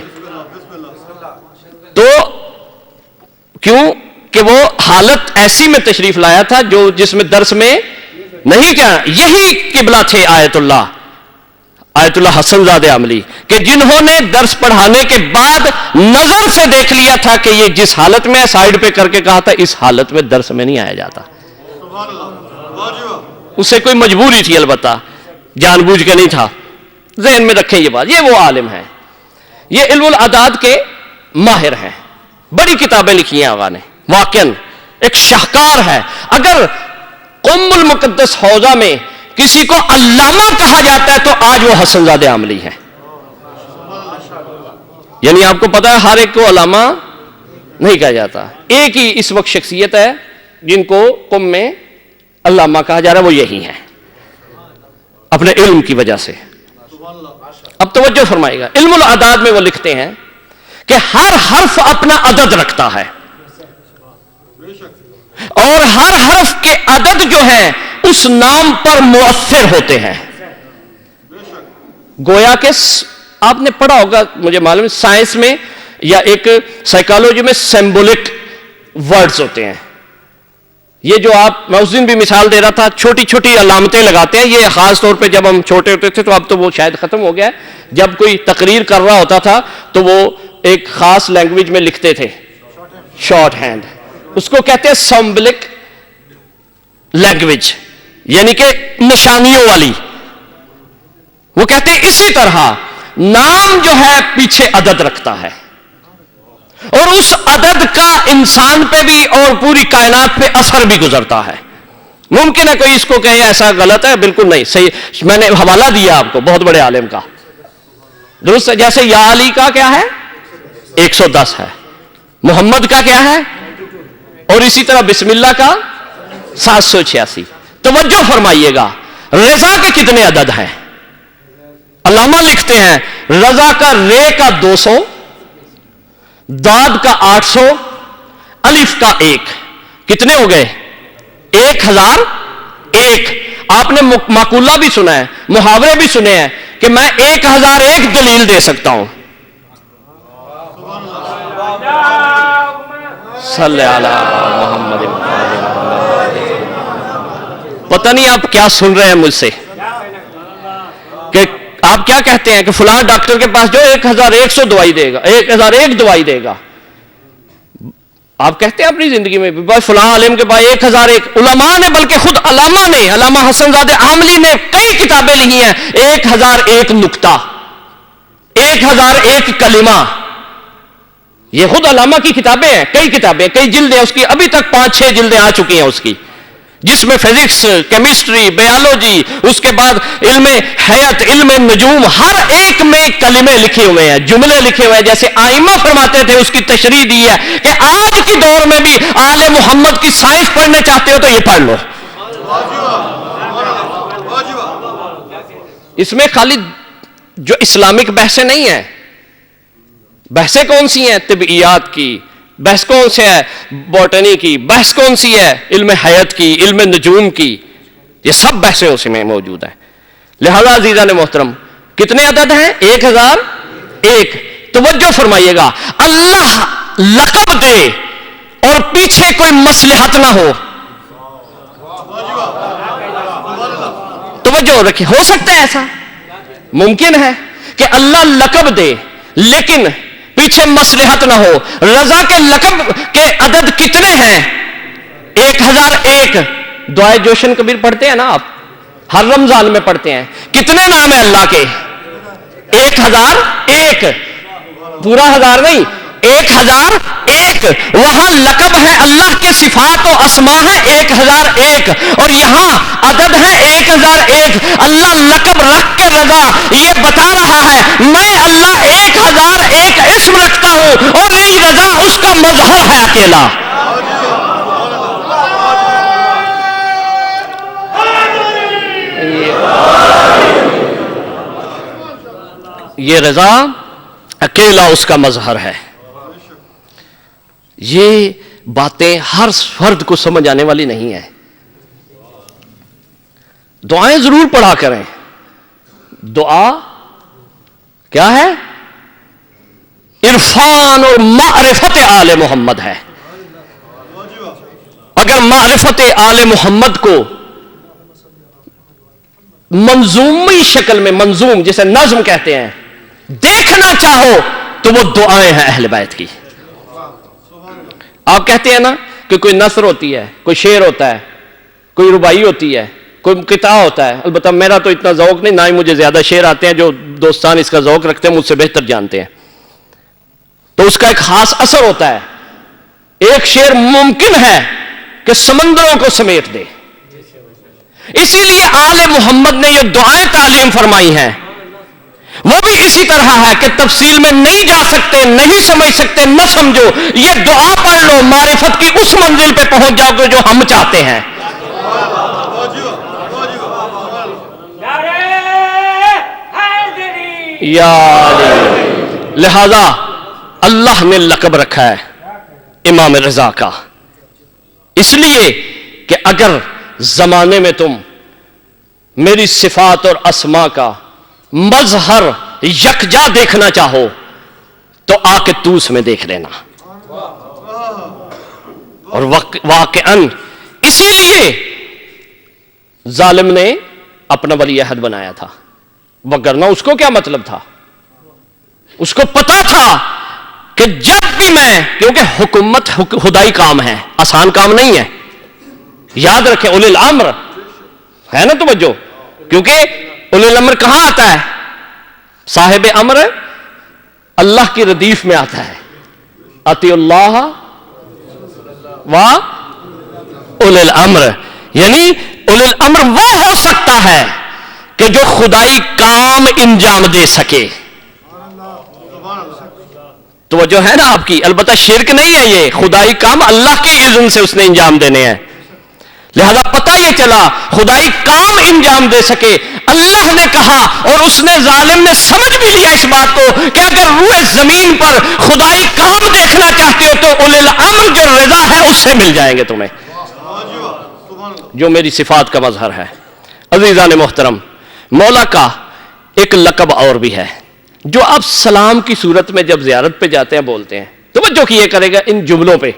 تو کیوں کہ وہ حالت ایسی میں تشریف لایا تھا جس میں درس میں نہیں کیا. یہی قبلہ تھے آیت اللہ حسن زادہ عاملی کہ جنہوں نے درس پڑھانے کے بعد نظر سے دیکھ لیا تھا کہ یہ جس حالت میں سائیڈ پہ کر کے کہا تھا اس حالت میں درس میں نہیں آیا جاتا. اسے کوئی مجبوری تھی، البتہ جان بوجھ کے نہیں تھا. ذہن میں رکھیں یہ بات. یہ وہ عالم ہیں، یہ علم الاعداد کے ماہر ہیں. بڑی کتابیں لکھی ہیں آغا نے. واقعاً ایک شاہکار ہے. اگر قم المقدس حوزہ میں کسی کو علامہ کہا جاتا ہے تو آج وہ حسن زادہ عاملی ہے. یعنی آپ کو پتا ہے ہر ایک کو علامہ نہیں کہا جاتا. ایک ہی اس وقت شخصیت ہے جن کو قم میں علامہ کہا جا رہا ہے، وہ یہی ہیں اپنے علم کی وجہ سے. اب توجہ فرمائے گا. علم الاعداد میں وہ لکھتے ہیں کہ ہر حرف اپنا عدد رکھتا ہے اور ہر حرف کے عدد جو ہیں اس نام پر مؤثر ہوتے ہیں. گویا کہ آپ نے پڑھا ہوگا، مجھے معلوم سائنس میں یا ایک سائیکالوجی میں سمبولک ورڈز ہوتے ہیں. یہ جو میں اس دن بھی مثال دے رہا تھا، چھوٹی چھوٹی علامتیں لگاتے ہیں. یہ خاص طور پہ جب ہم چھوٹے ہوتے تھے تو اب تو وہ شاید ختم ہو گیا ہے. جب کوئی تقریر کر رہا ہوتا تھا تو وہ ایک خاص لینگویج میں لکھتے تھے، شارٹ ہینڈ. اس کو کہتے ہیں سمبولک لینگویج، یعنی کہ نشانیوں والی. وہ کہتے ہیں اسی طرح نام جو ہے پیچھے عدد رکھتا ہے اور اس عدد کا انسان پہ بھی اور پوری کائنات پہ اثر بھی گزرتا ہے. ممکن ہے کوئی اس کو کہے ایسا غلط ہے، بالکل نہیں صحیح. میں نے حوالہ دیا آپ کو بہت بڑے عالم کا. درست ہے؟ جیسے یا علی کا کیا ہے 110 ہے، محمد کا کیا ہے، اور اسی طرح بسم اللہ کا 786۔ توجہ فرمائیے گا، رضا کے کتنے عدد ہیں؟ علامہ لکھتے ہیں رضا کا رے کا 200، داد کا 800، الف کا 1، کتنے ہو گئے؟ 1001۔ آپ نے مقولہ بھی سنا ہے، محاورے بھی سنے ہیں کہ میں 1001 دلیل دے سکتا ہوں۔ صلی علی محمد۔ پتہ نہیں آپ کیا سن رہے ہیں مجھ سے، کہ آپ کیا کہتے ہیں کہ فلاں ڈاکٹر کے پاس جو 1100 دوائی دے گا، 1001 دوائی دے گا۔ آپ کہتے ہیں اپنی زندگی میں بھی فلاں عالم کے پاس 1001، علماء نے بلکہ خود علامہ نے، علامہ حسن زادہ عاملی نے کئی کتابیں لکھی ہیں 1001 نکتہ، 1001 کلمہ، یہ خود علامہ کی کتابیں ہیں، کئی کتابیں، کئی جلدیں اس کی، ابھی تک 5-6 جلدیں آ چکی ہیں اس کی، جس میں فزکس، کیمسٹری، بیالوجی، اس کے بعد علم حیات، علم نجوم، ہر ایک میں کلمے لکھے ہوئے ہیں، جملے لکھے ہوئے ہیں۔ جیسے آئمہ فرماتے تھے، اس کی تشریح دی ہے کہ آج کی دور میں بھی آل محمد کی سائنس پڑھنے چاہتے ہو تو یہ پڑھ لو۔ اس میں خالی جو اسلامک بحثیں نہیں ہیں، بحثیں کون سی ہیں؟ طبعیات کی بحث کون سی ہے؟ بوٹنی کی بحث کون سی ہے؟ علم حیات کی، علم نجوم کی، یہ سب بحثیں اس میں موجود ہیں۔ لہذا عزیزان محترم، کتنے عدد ہیں؟ 1001۔ توجہ فرمائیے گا، اللہ لقب دے اور پیچھے کوئی مصلحت نہ ہو، توجہ رکھیں، ہو سکتا ہے ایسا؟ ممکن ہے کہ اللہ لقب دے لیکن پیچھے مصلحت نہ ہو۔ رضا کے لقب کے عدد کتنے ہیں؟ 1001۔ دعائے جوشن کبیر پڑھتے ہیں نا آپ، ہر رمضان میں پڑھتے ہیں، کتنے نام ہیں اللہ کے؟ 1001، پورا 1000 نہیں، 1001۔ وہاں لقب ہے اللہ کے، صفات و اسماء ہے 1001، اور یہاں عدد ہے 1001۔ اللہ لقب رکھ کے رضا یہ بتا رہا ہے میں اللہ 1001 اسم رکھتا ہوں، اور میری رضا اس کا مظہر ہے اکیلا۔ یہ رضا اکیلا اس کا مظہر ہے۔ یہ باتیں ہر فرد کو سمجھ آنے والی نہیں ہیں۔ دعائیں ضرور پڑھا کریں، دعا کیا ہے؟ عرفان اور معرفت آل محمد ہے۔ اگر معرفت آل محمد کو منظومی شکل میں، منظوم جسے نظم کہتے ہیں، دیکھنا چاہو تو وہ دعائیں ہیں اہل بیت کی۔ آپ کہتے ہیں نا کہ کوئی نثر ہوتی ہے، کوئی شعر ہوتا ہے، کوئی ربائی ہوتی ہے، کوئی قطعہ ہوتا ہے۔ البتہ میرا تو اتنا ذوق نہیں، نہ ہی مجھے زیادہ شعر آتے ہیں، جو دوستان اس کا ذوق رکھتے ہیں مجھ سے بہتر جانتے ہیں۔ تو اس کا ایک خاص اثر ہوتا ہے۔ ایک شعر ممکن ہے کہ سمندروں کو سمیٹ دے۔ اسی لیے آل محمد نے یہ دعائیں تعلیم فرمائی ہیں، وہ بھی اسی طرح ہے کہ تفصیل میں نہیں جا سکتے، نہیں سمجھ سکتے، نہ سمجھو، یہ دعا پڑھ لو، معرفت کی اس منزل پہ پہنچ جاؤ گے جو ہم چاہتے ہیں۔ یا علی۔ لہذا اللہ نے لقب رکھا ہے امام رضا کا، اس لیے کہ اگر زمانے میں تم میری صفات اور اسماء کا مظہر یکجا دیکھنا چاہو تو آ کے توس میں دیکھ لینا۔ اور واقعاً اسی لیے ظالم نے اپنا ولی عہد بنایا تھا، وگرنہ اس کو کیا مطلب تھا؟ اس کو پتا تھا کہ جب بھی میں، کیونکہ حکومت خدائی کام ہے، آسان کام نہیں ہے، یاد رکھیں اولی الامر ہے نا، توجہ، کیونکہ اولی الامر کہاں آتا ہے؟ صاحب امر اللہ کی ردیف میں آتا ہے، اطیع اللہ و اولی الامر، یعنی اولی الامر وہ ہو سکتا ہے کہ جو خدائی کام انجام دے سکے۔ توجہ ہے نا آپ کی؟ البتہ شرک نہیں ہے، یہ خدائی کام اللہ کے اذن سے اس نے انجام دینے ہیں، لہذا پتہ یہ چلا خدائی کام انجام دے سکے اللہ نے کہا، اور اس نے ظالم نے سمجھ بھی لیا اس بات کو کہ اگر روئے زمین پر خدائی کام دیکھنا چاہتے ہو تو اولل الامر جو رضا ہے اس سے مل جائیں گے تمہیں، جو میری صفات کا مظہر ہے۔ عزیزان محترم، مولا کا ایک لقب اور بھی ہے جو آپ سلام کی صورت میں جب زیارت پہ جاتے ہیں بولتے ہیں، توجہ کیے کرے گا ان جملوں پہ،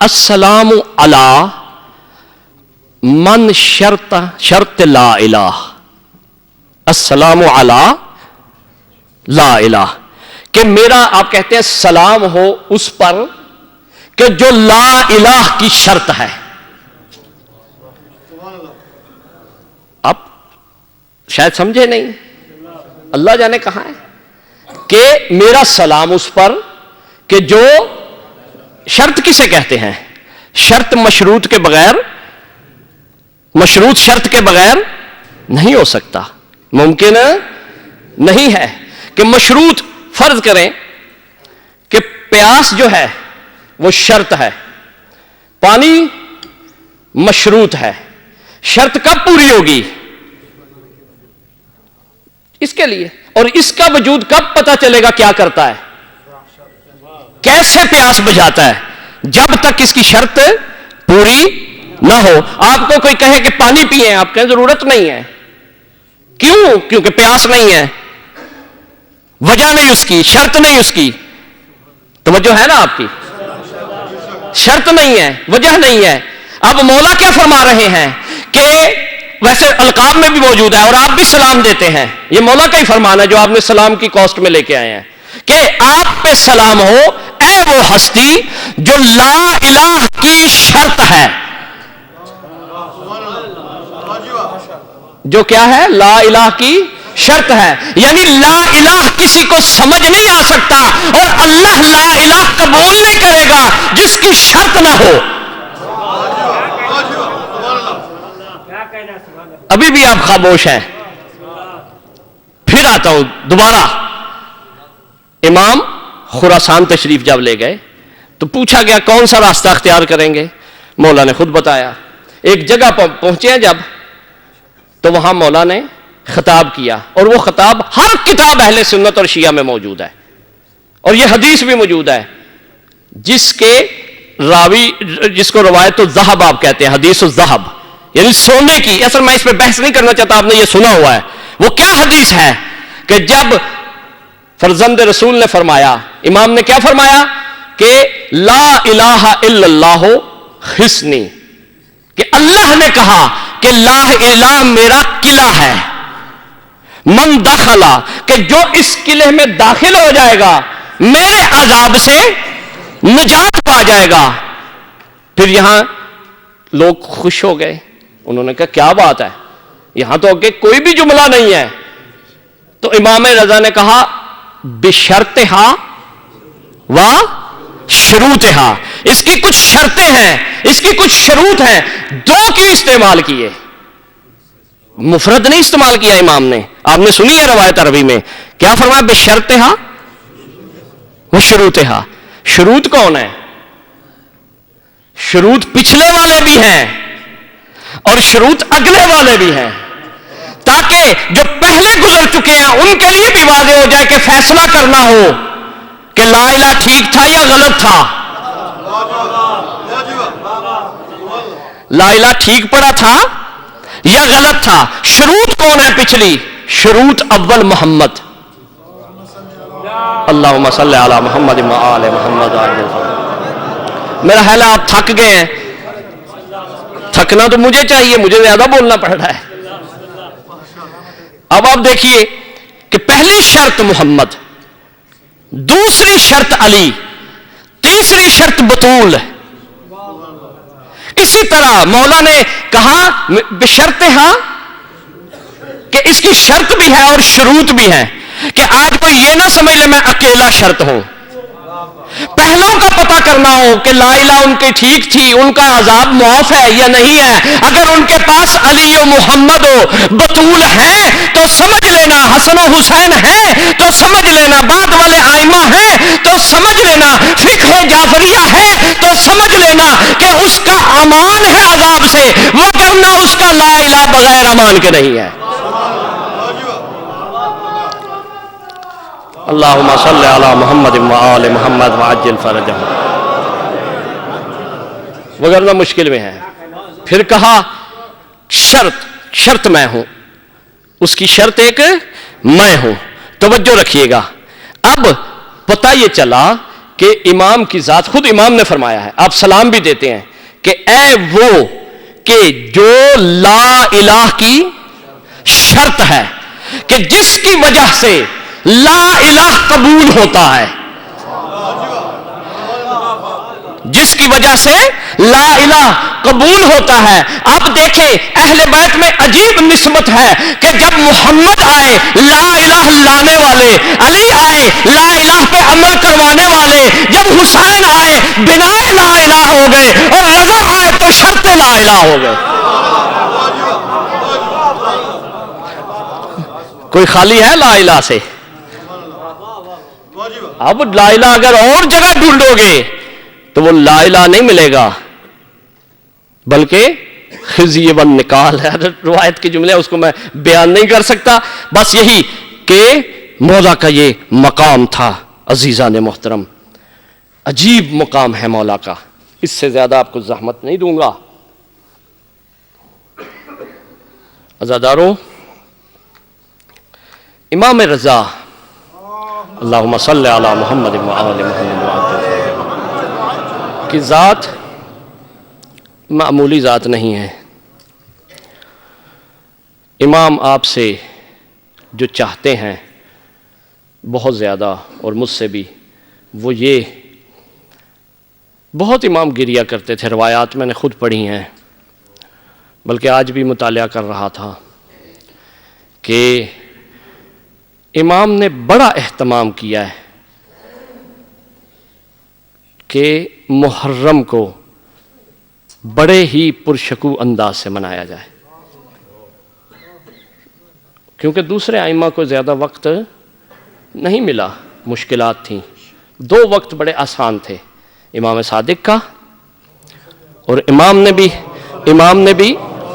السلام علی من شرط لا الہ، السلام علی لا الہ، کہ میرا آپ کہتے ہیں سلام ہو اس پر کہ جو لا الہ کی شرط ہے۔ آپ شاید سمجھے نہیں، اللہ جانے کہاں ہے کہ میرا سلام اس پر کہ جو شرط کسے کہتے ہیں؟ شرط مشروط کے بغیر، مشروط شرط کے بغیر نہیں ہو سکتا، ممکن نہیں ہے کہ مشروط، فرض کریں کہ پیاس جو ہے وہ شرط ہے، پانی مشروط ہے، شرط کب پوری ہوگی؟ اس کے لیے، اور اس کا وجود کب پتا چلے گا کیا کرتا ہے، کیسے پیاس بجھاتا ہے؟ جب تک اس کی شرط پوری نہ ہو۔ آپ کو کوئی کہے کہ پانی پیئیں، آپ کہیں ضرورت نہیں ہے، کیوں؟ کیونکہ پیاس نہیں ہے، وجہ نہیں اس کی، شرط نہیں اس کی، توجہ ہے نا آپ کی؟ شرط نہیں ہے، وجہ نہیں ہے۔ اب مولا کیا فرما رہے ہیں کہ ویسے القاب میں بھی موجود ہے اور آپ بھی سلام دیتے ہیں، یہ مولا کا ہی فرمان ہے جو آپ نے سلام کی کاسٹ میں لے کے آئے ہیں، کہ آپ پہ سلام ہو اے وہ ہستی جو لا الہ کی شرط ہے۔ جو کیا ہے؟ لا الہ کی شرط ہے، یعنی لا الہ کسی کو سمجھ نہیں آ سکتا اور اللہ لا الہ قبول نہیں کرے گا جس کی شرط نہ ہو۔ ابھی بھی آپ خاموش ہیں، پھر آتا ہوں دوبارہ۔ امام خراسان تشریف جب لے گئے تو پوچھا گیا کون سا راستہ اختیار کریں گے؟ مولا نے خود بتایا۔ ایک جگہ پہنچے ہیں جب، تو وہاں مولا نے خطاب کیا، اور وہ خطاب ہر کتاب اہل سنت اور شیعہ میں موجود ہے، اور یہ حدیث بھی موجود ہے، جس کے راوی، جس کو روایت الذہب آپ کہتے ہیں، حدیث الذہب، یعنی سونے کی۔ اصل میں اس پہ بحث نہیں کرنا چاہتا، آپ نے یہ سنا ہوا ہے۔ وہ کیا حدیث ہے کہ جب فرزند رسول نے فرمایا، امام نے کیا فرمایا کہ لا الہ الا اللہ حصنی، کہ اللہ نے کہا کہ لا الہ میرا قلعہ ہے، من دخلا، کہ جو اس قلعے میں داخل ہو جائے گا میرے عذاب سے نجات پا جائے گا۔ پھر یہاں لوگ خوش ہو گئے، انہوں نے کہا کیا بات ہے، یہاں تو کہ کوئی بھی جملہ نہیں ہے۔ تو امام رضا نے کہا بشرطہا و شروطہا، اس کی کچھ شرطیں ہیں، اس کی کچھ شروط ہیں، دو کی استعمال کیے، مفرد نہیں استعمال کیا امام نے۔ آپ نے سنی ہے روایت عربی میں، کیا فرمایا؟ بشرطہا و شروطہا۔ شروط کون ہے؟ شروط پچھلے والے بھی ہیں اور شروط اگلے والے بھی ہیں، تاکہ جو پہلے گزر چکے ہیں ان کے لیے بھی واضح ہو جائے کہ فیصلہ کرنا ہو کہ لا الہ ٹھیک تھا یا غلط تھا، لا الہ ٹھیک پڑا تھا یا غلط تھا۔ شروط کون ہے پچھلی؟ شروط اول محمد، اللہم صلی علی محمد و آل محمد۔ میرا خیال ہے آپ تھک گئے ہیں، تھکنا تو مجھے چاہیے، مجھے زیادہ بولنا پڑ رہا ہے۔ اب آپ دیکھیے کہ پہلی شرط محمد، دوسری شرط علی، تیسری شرط بطول۔ اسی طرح مولا نے کہا بشرطہا، کہ اس کی شرط بھی ہے اور شروط بھی ہے، کہ آج کوئی یہ نہ سمجھ لے میں اکیلا شرط ہوں۔ پہلوں کا پتہ کرنا ہو کہ لا الہ ان کی ٹھیک تھی، ان کا عذاب معاف ہے یا نہیں ہے۔ اگر ان کے پاس علی و محمد و بطول ہیں تو سمجھ لینا حسن و حسین ہیں تو سمجھ لینا، بعد والے آئمہ ہیں تو سمجھ لینا، فقہ جعفریہ ہے تو سمجھ لینا کہ اس کا امان ہے عذاب سے، وگرنہ اس کا لا الہ بغیر امان کے نہیں ہے۔ اللہم صلی علی محمد و آل محمد وعجل فرجہم، وگرنہ مشکل میں ہے۔ پھر کہا شرط میں ہوں، اس کی شرط ایک میں ہوں، توجہ رکھیے گا۔ اب پتہ یہ چلا کہ امام کی ذات، خود امام نے فرمایا ہے، آپ سلام بھی دیتے ہیں کہ اے وہ کہ جو لا الہ کی شرط ہے، کہ جس کی وجہ سے لا الہ قبول ہوتا ہے، جس کی وجہ سے لا الہ قبول ہوتا ہے۔ اب دیکھیں اہل بیت میں عجیب نسبت ہے کہ جب محمد آئے لا الہ لانے والے، علی آئے لا الہ پہ عمل کروانے والے، جب حسین آئے بنا لا الہ ہو گئے، اور رضا آئے تو شرط لا الہ ہو گئے۔ کوئی خالی ہے لا الہ سے؟ اب لا الہ اگر اور جگہ ڈھونڈو گے تو وہ لا الہ نہیں ملے گا، بلکہ خزی و نکال ہے۔ روایت کے جملے اس کو میں بیان نہیں کر سکتا، بس یہی کہ مولا کا یہ مقام تھا۔ عزیزان محترم، عجیب مقام ہے مولا کا، اس سے زیادہ آپ کو زحمت نہیں دوں گا۔ عزادارو، امام رضا اللہم صلی علی محمد و آل محمد کی ذات معمولی ذات نہیں ہے۔ امام آپ سے جو چاہتے ہیں بہت زیادہ، اور مجھ سے بھی، وہ یہ بہت امام گریہ کرتے تھے، روایات میں نے خود پڑھی ہیں، بلکہ آج بھی مطالعہ کر رہا تھا کہ امام نے بڑا اہتمام کیا ہے کہ محرم کو بڑے ہی پرشکو انداز سے منایا جائے، کیونکہ دوسرے ائمہ کو زیادہ وقت نہیں ملا، مشکلات تھیں۔ 2 وقت بڑے آسان تھے، امام صادق کا، اور امام نے بھی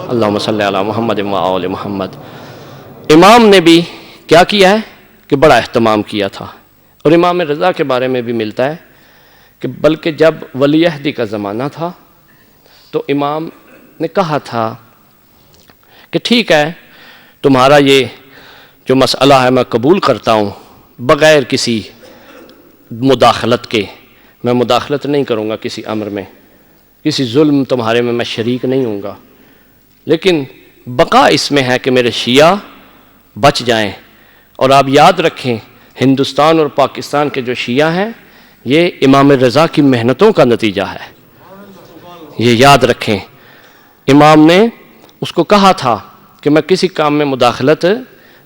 اللہم صلی علی محمد و آل محمد، امام نے بھی کیا کیا ہے کہ بڑا اہتمام کیا تھا۔ اور امام رضا کے بارے میں بھی ملتا ہے کہ بلکہ جب ولی عہدی کا زمانہ تھا تو امام نے کہا تھا کہ ٹھیک ہے، تمہارا یہ جو مسئلہ ہے میں قبول کرتا ہوں، بغیر کسی مداخلت کے، میں مداخلت نہیں کروں گا کسی امر میں، کسی ظلم تمہارے میں شریک نہیں ہوں گا، لیکن بقا اس میں ہے کہ میرے شیعہ بچ جائیں۔ اور آپ یاد رکھیں، ہندوستان اور پاکستان کے جو شیعہ ہیں یہ امام رضا کی محنتوں کا نتیجہ ہے، یہ یاد رکھیں۔ امام نے اس کو کہا تھا کہ میں کسی کام میں مداخلت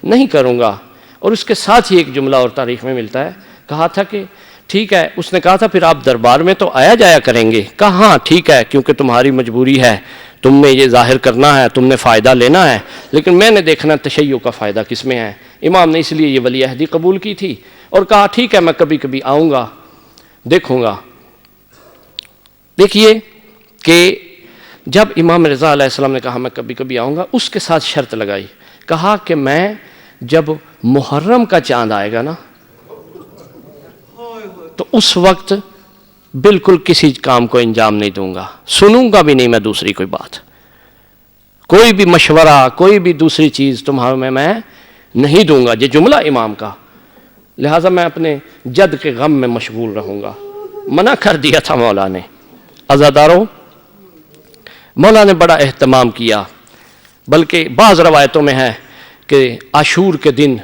نہیں کروں گا، اور اس کے ساتھ ہی ایک جملہ اور تاریخ میں ملتا ہے، کہا تھا کہ ٹھیک ہے، اس نے کہا تھا پھر آپ دربار میں تو آیا جایا کریں گے، کہا ہاں ٹھیک ہے، کیونکہ تمہاری مجبوری ہے، تم نے یہ ظاہر کرنا ہے، تم نے فائدہ لینا ہے، لیکن میں نے دیکھنا تشیع کا فائدہ کس میں ہے۔ امام نے اس لیے یہ ولی عہدی قبول کی تھی اور کہا ٹھیک ہے، میں کبھی کبھی آؤں گا، دیکھوں گا۔ دیکھیے کہ جب امام رضا علیہ السلام نے کہا میں کبھی کبھی آؤں گا، اس کے ساتھ شرط لگائی، کہا کہ میں جب محرم کا چاند آئے گا نا تو اس وقت بالکل کسی کام کو انجام نہیں دوں گا، سنوں گا بھی نہیں میں دوسری کوئی بات، کوئی بھی مشورہ، کوئی بھی دوسری چیز تمہارے میں نہیں دوں گا، یہ جملہ امام کا۔ لہٰذا میں اپنے جد کے غم میں مشغول رہوں گا، منع کر دیا تھا مولا نے۔ عزادارو، مولا نے بڑا اہتمام کیا، بلکہ بعض روایتوں میں ہے کہ عاشور کے دن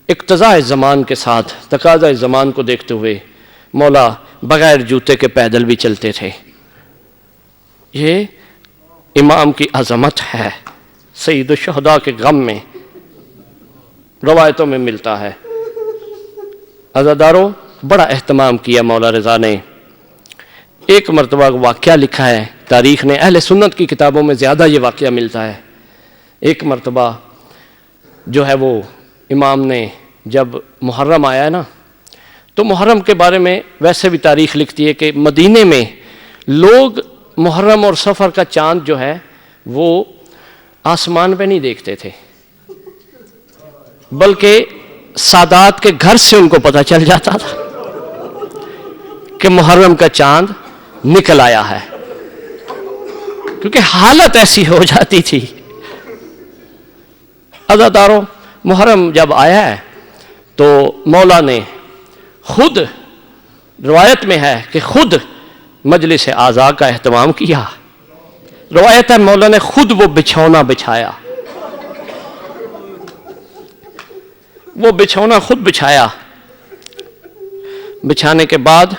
اقتضاء زمان کے ساتھ، تقاضۂ زمان کو دیکھتے ہوئے مولا بغیر جوتے کے پیدل بھی چلتے تھے۔ یہ امام کی عظمت ہے، سید الشہداء کے غم میں روایتوں میں ملتا ہے۔ عزادارو، بڑا اہتمام کیا مولا رضا نے۔ ایک مرتبہ واقعہ لکھا ہے تاریخ نے، اہل سنت کی کتابوں میں زیادہ یہ واقعہ ملتا ہے۔ ایک مرتبہ جو ہے وہ امام نے جب محرم آیا نا تو محرم کے بارے میں ویسے بھی تاریخ لکھتی ہے کہ مدینے میں لوگ محرم اور سفر کا چاند جو ہے وہ آسمان پہ نہیں دیکھتے تھے، بلکہ سادات کے گھر سے ان کو پتہ چل جاتا تھا کہ محرم کا چاند نکل آیا ہے، کیونکہ حالت ایسی ہو جاتی تھی۔ عزاداروں، محرم جب آیا ہے تو مولا نے خود، روایت میں ہے کہ خود مجلس اعزاء کا اہتمام کیا، روایت ہے مولا نے خود وہ بچھونا بچھایا، وہ بچھونا خود بچھایا، بچھانے کے بعد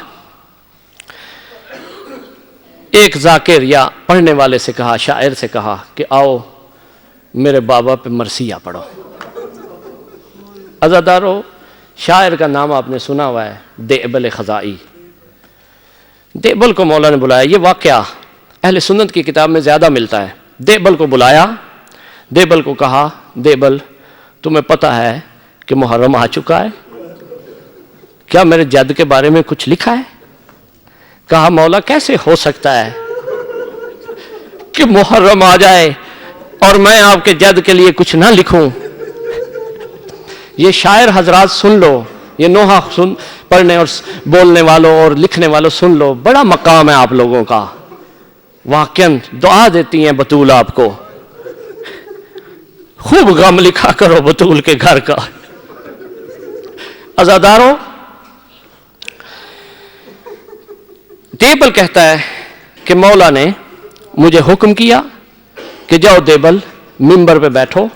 ایک ذاکر یا پڑھنے والے سے کہا، شاعر سے کہا کہ آؤ میرے بابا پہ مرثیہ پڑھو۔ عزادارو، شاعر کا نام آپ نے سنا ہوا ہے، دیبل خزائی۔ دیبل کو مولا نے بلایا، یہ واقعہ اہل سنت کی کتاب میں زیادہ ملتا ہے۔ دیبل کو بلایا، دیبل کو کہا، دیبل تمہیں پتہ ہے کہ محرم آ چکا ہے، کیا میرے جد کے بارے میں کچھ لکھا ہے؟ کہا مولا کیسے ہو سکتا ہے کہ محرم آ جائے اور میں آپ کے جد کے لیے کچھ نہ لکھوں؟ یہ شاعر حضرات سن لو، یہ نوحہ پڑھنے اور بولنے والوں اور لکھنے والوں سن لو، بڑا مقام ہے آپ لوگوں کا۔ واقعاً دعا دیتی ہیں بطول آپ کو، خوب غم لکھا کرو بطول کے گھر کا۔ عزاداروں، دیبل کہتا ہے کہ مولا نے مجھے حکم کیا کہ جاؤ دیبل منبر پہ بیٹھو،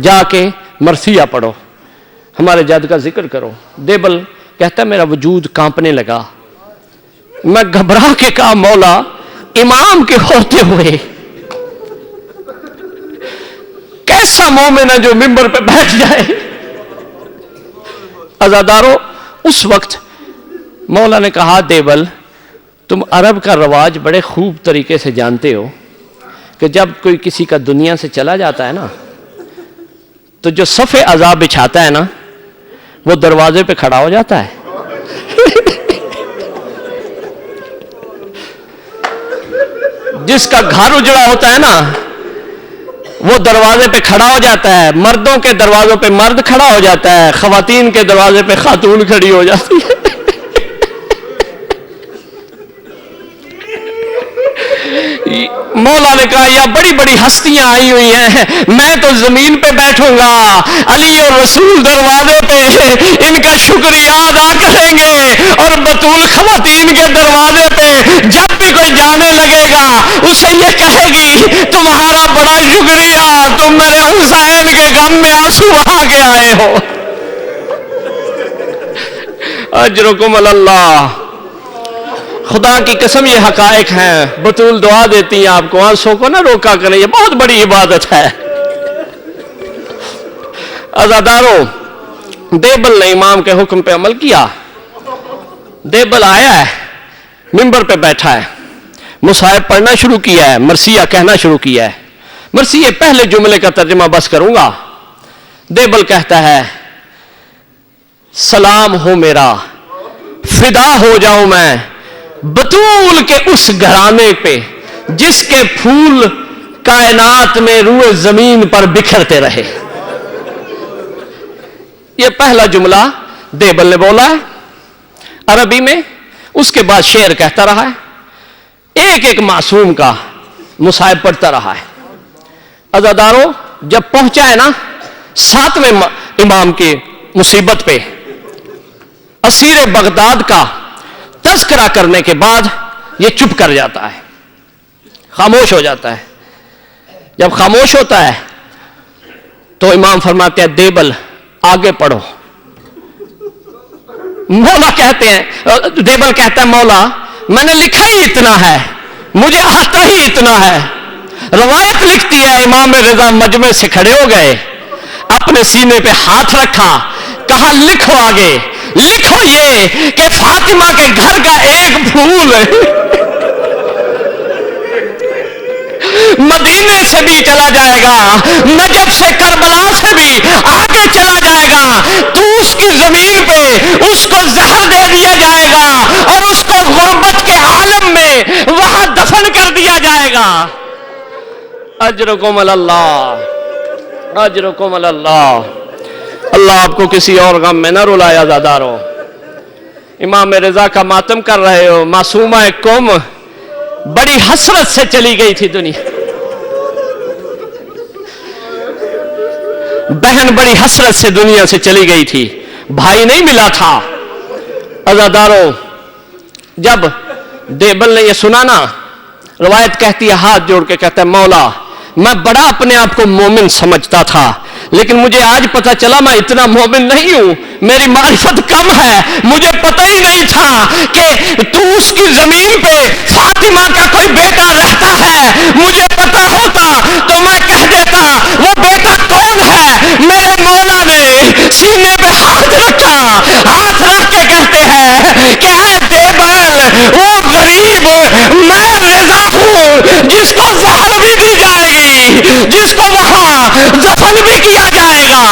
جا کے مرثیہ پڑھو، ہمارے جد کا ذکر کرو۔ دیبل کہتا ہے میرا وجود کانپنے لگا، میں گھبرا کے کہا مولا امام کے ہوتے ہوئے کیسا مومن ہے جو منبر پہ بیٹھ جائے؟ عزادارو، اس وقت مولا نے کہا دیبل تم عرب کا رواج بڑے خوب طریقے سے جانتے ہو کہ جب کوئی کسی کا دنیا سے چلا جاتا ہے نا تو جو صف عزا بچھاتا ہے نا وہ دروازے پہ کھڑا ہو جاتا ہے۔ جس کا گھر اجڑا ہوتا ہے نا وہ دروازے پہ کھڑا ہو جاتا ہے، مردوں کے دروازوں پہ مرد کھڑا ہو جاتا ہے، خواتین کے دروازے پہ خاتون کھڑی ہو جاتی ہے۔ مولا نے کہا یا بڑی بڑی ہستیاں آئی ہوئی ہیں، میں تو زمین پہ بیٹھوں گا، علی اور رسول دروازے پہ ان کا شکریہ ادا کریں گے، اور بطول خواتین کے دروازے پہ جب بھی کوئی جانے لگے گا اسے یہ کہے گی تمہارا بڑا شکریہ، تم میرے حسین کے غم میں آنسو بہا کے آئے ہو۔ اجرکم اللہ، خدا کی قسم یہ حقائق ہیں۔ بطول دعا دیتی ہیں آپ کو، آنسوں کو نہ روکا کریں، یہ بہت بڑی عبادت ہے۔ عزاداروں، دیبل نے امام کے حکم پہ عمل کیا، دیبل آیا ہے، منبر پہ بیٹھا ہے، مصحف پڑھنا شروع کیا ہے، مرثیہ کہنا شروع کیا ہے۔ مرثیہ پہلے جملے کا ترجمہ بس کروں گا۔ دیبل کہتا ہے سلام ہو میرا، فدا ہو جاؤں میں بطول کے اس گھرانے پہ جس کے پھول کائنات میں روئے زمین پر بکھرتے رہے۔ یہ پہلا جملہ دیبل نے بولا ہے عربی میں، اس کے بعد شعر کہتا رہا ہے، ایک ایک معصوم کا مصائب پڑھتا رہا ہے۔ عزاداروں، جب پہنچا ہے نا 7ویں امام کی مصیبت پہ، اسیر بغداد کا تذکرہ کرنے کے بعد یہ چپ کر جاتا ہے، خاموش ہو جاتا ہے۔ جب خاموش ہوتا ہے تو امام فرماتے ہیں دیبل آگے پڑھو۔ مولا کہتے ہیں، دیبل کہتا ہے مولا میں نے لکھا ہی اتنا ہے، مجھے آتا ہی اتنا ہے۔ روایت لکھتی ہے امام رضا مجمع سے کھڑے ہو گئے، اپنے سینے پہ ہاتھ رکھا، کہا لکھو آگے، لکھو یہ کہ فاطمہ کے گھر کا ایک پھول مدینے سے بھی چلا جائے گا، نجف سے کربلا سے بھی آگے چلا جائے گا، تو اس کی زمین پہ اس کو زہر دے دیا جائے گا اور اس کو غربت کے عالم میں وہاں دفن کر دیا جائے گا۔ اجرکم اللہ، اجرکم اللہ۔ اللہ آپ کو کسی اور غم میں نہ رلائے عزادارو۔ امام رضا کا ماتم کر رہے ہو، معصومہ قوم بڑی حسرت سے چلی گئی تھی دنیا، بہن بڑی حسرت سے دنیا سے چلی گئی تھی، بھائی نہیں ملا تھا۔ عزادارو جب دیبل نے یہ سنا نا، روایت کہتی ہے ہاتھ جوڑ کے کہتا ہے مولا میں بڑا اپنے آپ کو مومن سمجھتا تھا، لیکن مجھے آج پتا چلا میں اتنا مومن نہیں ہوں، میری معرفت کم ہے، مجھے پتہ ہی نہیں تھا کہ تو اس کی زمین پہ فاطمہ کا کوئی بیٹا رہتا ہے، مجھے پتا ہوتا تو میں کہہ دیتا وہ بیٹا کون ہے۔ میرے مولا نے سینے پہ ہاتھ رکھا، ہاتھ رکھ کے کہتے ہیں کہ اے دیبل وہ غریب میں رضا ہوں جس کو زہر بھی دی جائے گی، جس کو وہاں دفن بھی کیا جائے گا۔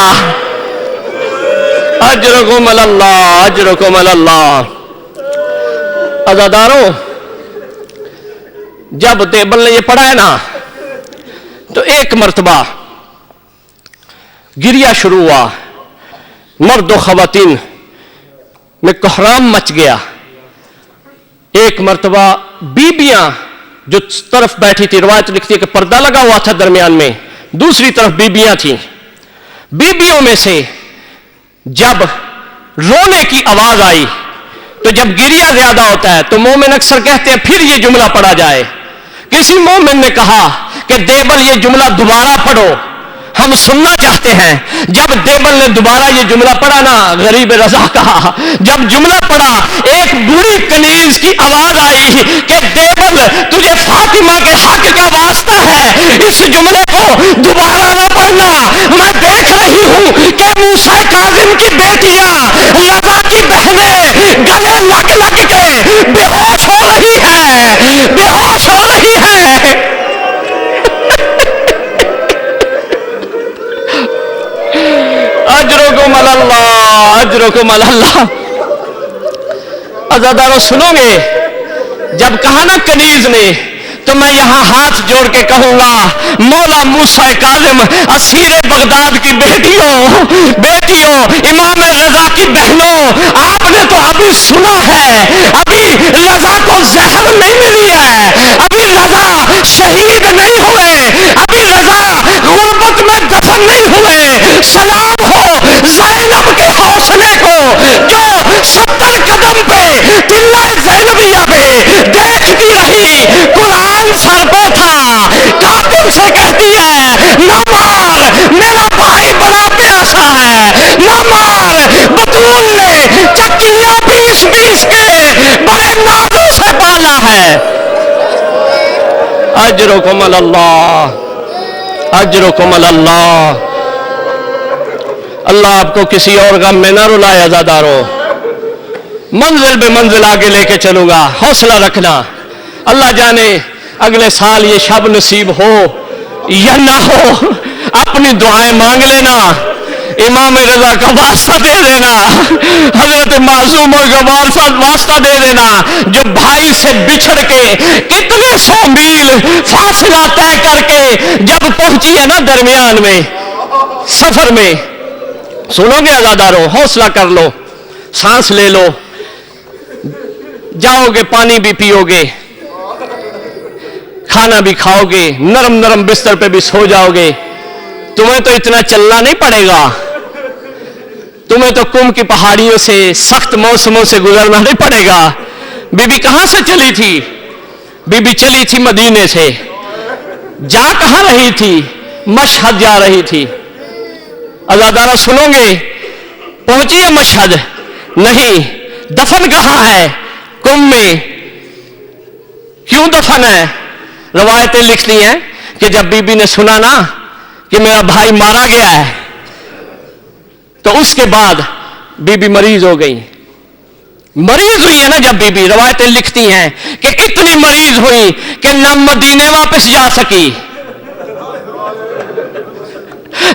اجرکم اللہ، اجرکم اللہ۔ عزادارو جب دیبل نے یہ پڑھا ہے نا تو ایک مرتبہ گریہ شروع ہوا، مرد و خواتین میں کوہرام مچ گیا۔ ایک مرتبہ بیبیاں جو طرف بیٹھی تھی، روایت لکھتی ہے کہ پردہ لگا ہوا تھا درمیان میں، دوسری طرف بیبیاں تھیں، بیبیوں میں سے جب رونے کی آواز آئی تو جب گریہ زیادہ ہوتا ہے تو مومن اکثر کہتے ہیں پھر یہ جملہ پڑھا جائے۔ کسی مومن نے کہا کہ دیبل یہ جملہ دوبارہ پڑھو، ہم سننا چاہتے ہیں۔ جب دیبل نے دوبارہ یہ جملہ پڑھا نا، غریب رضا کہا، جب جملہ پڑھا ایک بوڑھی کنیز کی آواز آئی کہ دیبل تجھے فاطمہ کے حق کا واسطہ ہے اس جملے کو دوبارہ نہ پڑھنا، میں دیکھ رہی ہوں کہ موسیٰ کاظم کی بیٹیاں رضا کی بہنیں گلے لگ لگ کے بے ہوش ہو رہی ہیں، بے ہوش ہو رہی ہیں۔ اجرکم اللہ، اجرکم اللہ۔ عزادارو سنو گے، جب کہا نا کنیز نے تو میں یہاں ہاتھ جوڑ کے کہوں گا مولا موسیٰ کاظم اسیر بغداد کی بیٹیوں، بیٹیوں امام رضا کی بہنوں، آپ نے تو ابھی سنا ہے، ابھی رضا کو زہر نہیں ملی ہے، ابھی رضا شہید نہیں ہوئے، ابھی رضا غربت میں دفن نہیں ہوئے۔ سلام ہو زینب کے حوصلے کو جو 70 قدم پہ ٹلہ زینبیہ پہ دیکھتی رہی، قرآن سر پہ تھا، کاتب سے کہتی ہے نہ مار میرا بھائی بڑا پیاسا ہے، نہ مار بطول نے چکیاں پیس پیس کے بڑے نازوں سے پالا ہے۔ اجرکم اللہ، اجرکم اللہ۔ اللہ آپ کو کسی اور غم میں نہ رلائے عزادارو۔ منزل بے منزل آگے لے کے چلوں گا، حوصلہ رکھنا۔ اللہ جانے اگلے سال یہ شب نصیب ہو یا نہ ہو، اپنی دعائیں مانگ لینا، امام رضا کا واسطہ دے دینا، حضرت معصوموں کا واسطہ دے دینا جو بھائی سے بچھڑ کے کتنے 100 میل فاصلہ طے کر کے جب پہنچی ہے نا درمیان میں سفر میں۔ سنو گے عزادارو، حوصلہ کر لو، سانس لے لو، جاؤ گے پانی بھی پیو گے، کھانا بھی کھاؤ گے، نرم نرم بستر پہ بھی سو جاؤ گے، تمہیں تو اتنا چلنا نہیں پڑے گا، تمہیں تو کم کی پہاڑیوں سے سخت موسموں سے گزرنا نہیں پڑے گا۔ بی بی کہاں سے چلی تھی؟ بی بی چلی تھی مدینے سے، جا کہاں رہی تھی؟ مشہد جا رہی تھی۔ عزادارہ سنو گے، پہنچی ہے مشہد؟ نہیں، دفن کہاں ہے؟ کم میں۔ کیوں دفن ہے؟ روایتیں لکھتی ہیں کہ جب بی بی نے سنا نا کہ میرا بھائی مارا گیا ہے تو اس کے بعد بی بی مریض ہو گئی، مریض ہوئی ہے نا جب بی بی، روایتیں لکھتی ہیں کہ اتنی مریض ہوئی کہ نہ مدینے واپس جا سکی،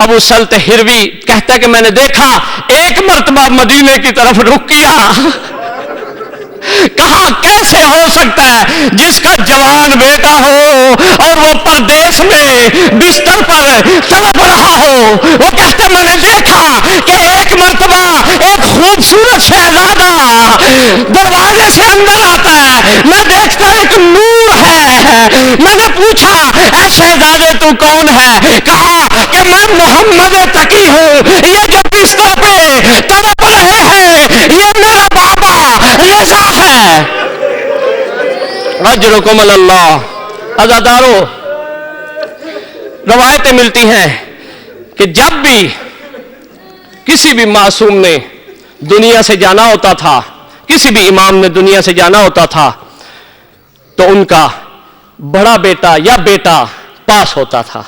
ابو سلط ہروی کہتا ہے کہ میں نے دیکھا ایک مرتبہ مدینے کی طرف رخ کیا، کہا کیسے ہو سکتا ہے جس کا جوان بیٹا ہو اور وہ پردیس میں بستر پر تڑپ رہا ہو؟ وہ کہتے میں نے دیکھا کہ ایک مرتبہ ایک خوبصورت شہزادہ دروازے سے اندر آتا ہے، میں دیکھتا ایک نور ہے، میں نے پوچھا اے شہزادے تو کون ہے؟ کہا کہ میں محمد تقی ہوں، یہ جو بستر پہ تڑپ رہے ہیں یہ میرا بابا رضا ہے۔ اجرکم اللہ۔ عزادارو، روایتیں ملتی ہیں کہ جب بھی کسی بھی معصوم نے دنیا سے جانا ہوتا تھا، کسی بھی امام نے دنیا سے جانا ہوتا تھا تو ان کا بڑا بیٹا یا بیٹا پاس ہوتا تھا۔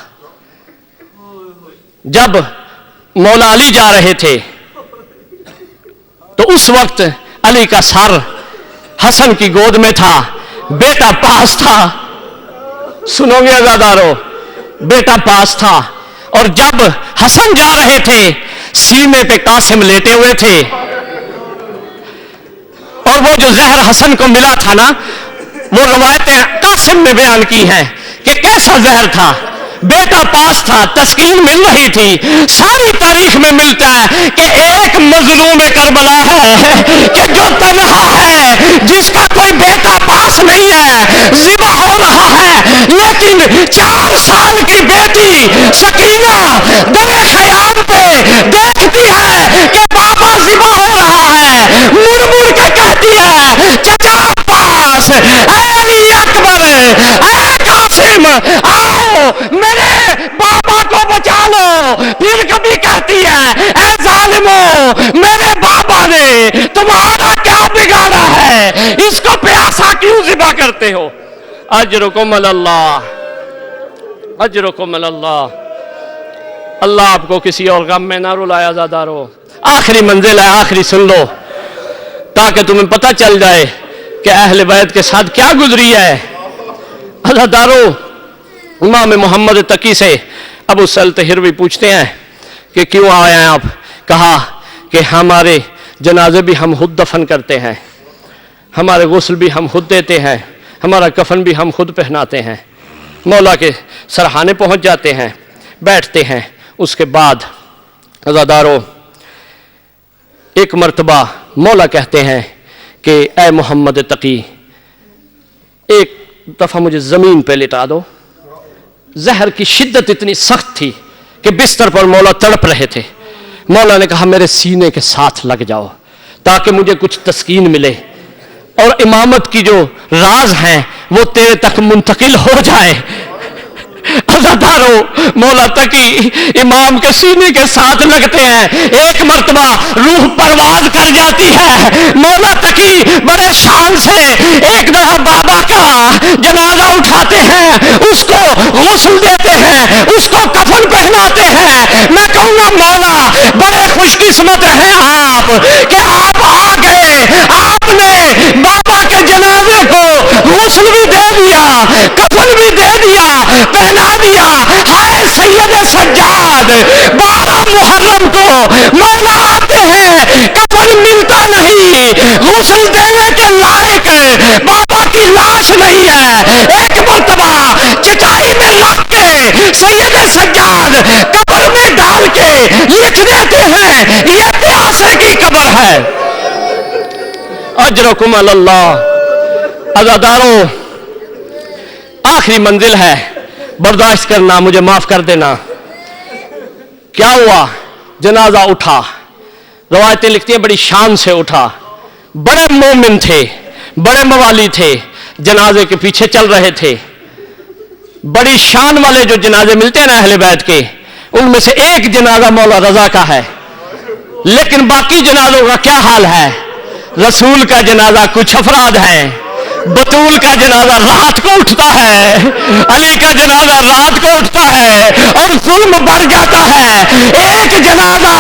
جب مولا علی جا رہے تھے تو اس وقت علی کا سر حسن کی گود میں تھا، بیٹا پاس تھا۔ سنو گے عزادارو، بیٹا پاس تھا، اور جب حسن جا رہے تھے سینے پہ قاسم لیٹے ہوئے تھے، اور وہ جو زہر حسن کو ملا تھا نا، وہ روایتیں قاسم نے بیان کی ہیں کہ کیسا زہر تھا۔ بیٹا پاس تھا، تسکین مل رہی تھی۔ ساری تاریخ میں ملتا ہے کہ ایک مظلوم کربلا ہے کہ جو تنہا ہے، جس کا کوئی بیٹا پاس نہیں ہے، ذبح ہو رہا ہے، لیکن 4 سال کی بیٹی سکینہ دم خیام پہ دیکھتی ہے کہ بابا ذبح ہو رہا ہے، مڑ مڑ کے کہتی ہے چچا عباس، اے علی اکبر، اے قاسم، آؤ میرے بابا کو بچا لو۔ پھر کبھی کہتی ہے اے ظالموں، میرے بابا نے تمہارا کیا بگاڑا ہے، اس کو پیاسا کیوں ذبح کرتے ہو؟ اجرکم اللہ، اجرکم اللہ۔ اللہ آپ کو کسی اور غم میں نہ رلائے عزادارو۔ آخری منزل ہے، آخری سن لو تاکہ تمہیں پتہ چل جائے کہ اہل بیت کے ساتھ کیا گزری ہے۔ عزادارو، امام محمد تقی سے ابو سلط ہروی پوچھتے ہیں کہ کیوں آئے ہیں آپ؟ کہا کہ ہمارے جنازے بھی ہم خود دفن کرتے ہیں، ہمارے غسل بھی ہم خود دیتے ہیں، ہمارا کفن بھی ہم خود پہناتے ہیں۔ مولا کے سرحانے پہنچ جاتے ہیں، بیٹھتے ہیں۔ اس کے بعد عزادارو، ایک مرتبہ مولا کہتے ہیں کہ اے محمد تقی، ایک دفعہ مجھے زمین پہ لٹا دو۔ زہر کی شدت اتنی سخت تھی کہ بستر پر مولا تڑپ رہے تھے۔ مولا نے کہا میرے سینے کے ساتھ لگ جاؤ تاکہ مجھے کچھ تسکین ملے اور امامت کی جو راز ہیں وہ تیرے تک منتقل ہو جائے۔ عزادارو، مولا تقی امام کے سینے کے ساتھ لگتے ہیں۔ ایک مرتبہ روح پرواز کر جاتی ہے۔ مولا تقی بڑے شان سے ایک دفعہ بابا کا جنازہ اٹھاتے ہیں، اس کو غسل دیتے ہیں، اس کو کفن پہناتے ہیں۔ میں کہوں گا مولا بڑے خوش قسمت ہیں آپ کہ آپ آ گئے، آپ نے بابا کے جنازے کو غسل بھی دے دیا، کفن بھی دے دیا، پہنا دیا۔ ہائے سید سجاد، 12 محرم کو مولا آتے ہیں، کفن ملتا نہیں، غسل دینے کے لائق بابا کی لاش نہیں ہے۔ ایک مرتبہ چٹائی میں رکھ کے سید سجاد قبر میں ڈال کے لکھ دیتے ہیں یہ پیاسے کی قبر ہے۔ اجرکم اللہ۔ عزادارو، آخری منزل ہے، برداشت کرنا، مجھے معاف کر دینا۔ کیا ہوا؟ جنازہ اٹھا۔ روایتیں لکھتی ہیں بڑی شان سے اٹھا، بڑے مومن تھے، بڑے موالی تھے، جنازے کے پیچھے چل رہے تھے۔ بڑی شان والے جو جنازے ملتے ہیں نا اہل بیت کے، ان میں سے ایک جنازہ مولا رضا کا ہے، لیکن باقی جنازوں کا کیا حال ہے؟ رسول کا جنازہ کچھ افراد ہیں، بطول کا جنازہ رات کو اٹھتا ہے، علی کا جنازہ رات کو اٹھتا ہے اور ظلم بڑھ جاتا ہے۔ ایک جنازہ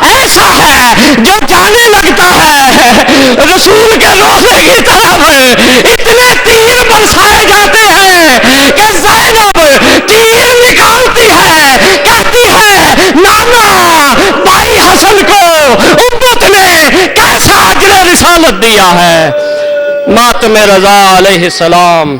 ایسا ہے جو جانے لگتا ہے، رسول کے روزے کی طرف اتنے تیر برسائے جاتے ہیں کہ زینب تیر نکالتی ہے، کہتی ہے تاج رسالت دیا ہے. ماتم رضا علیہ السلام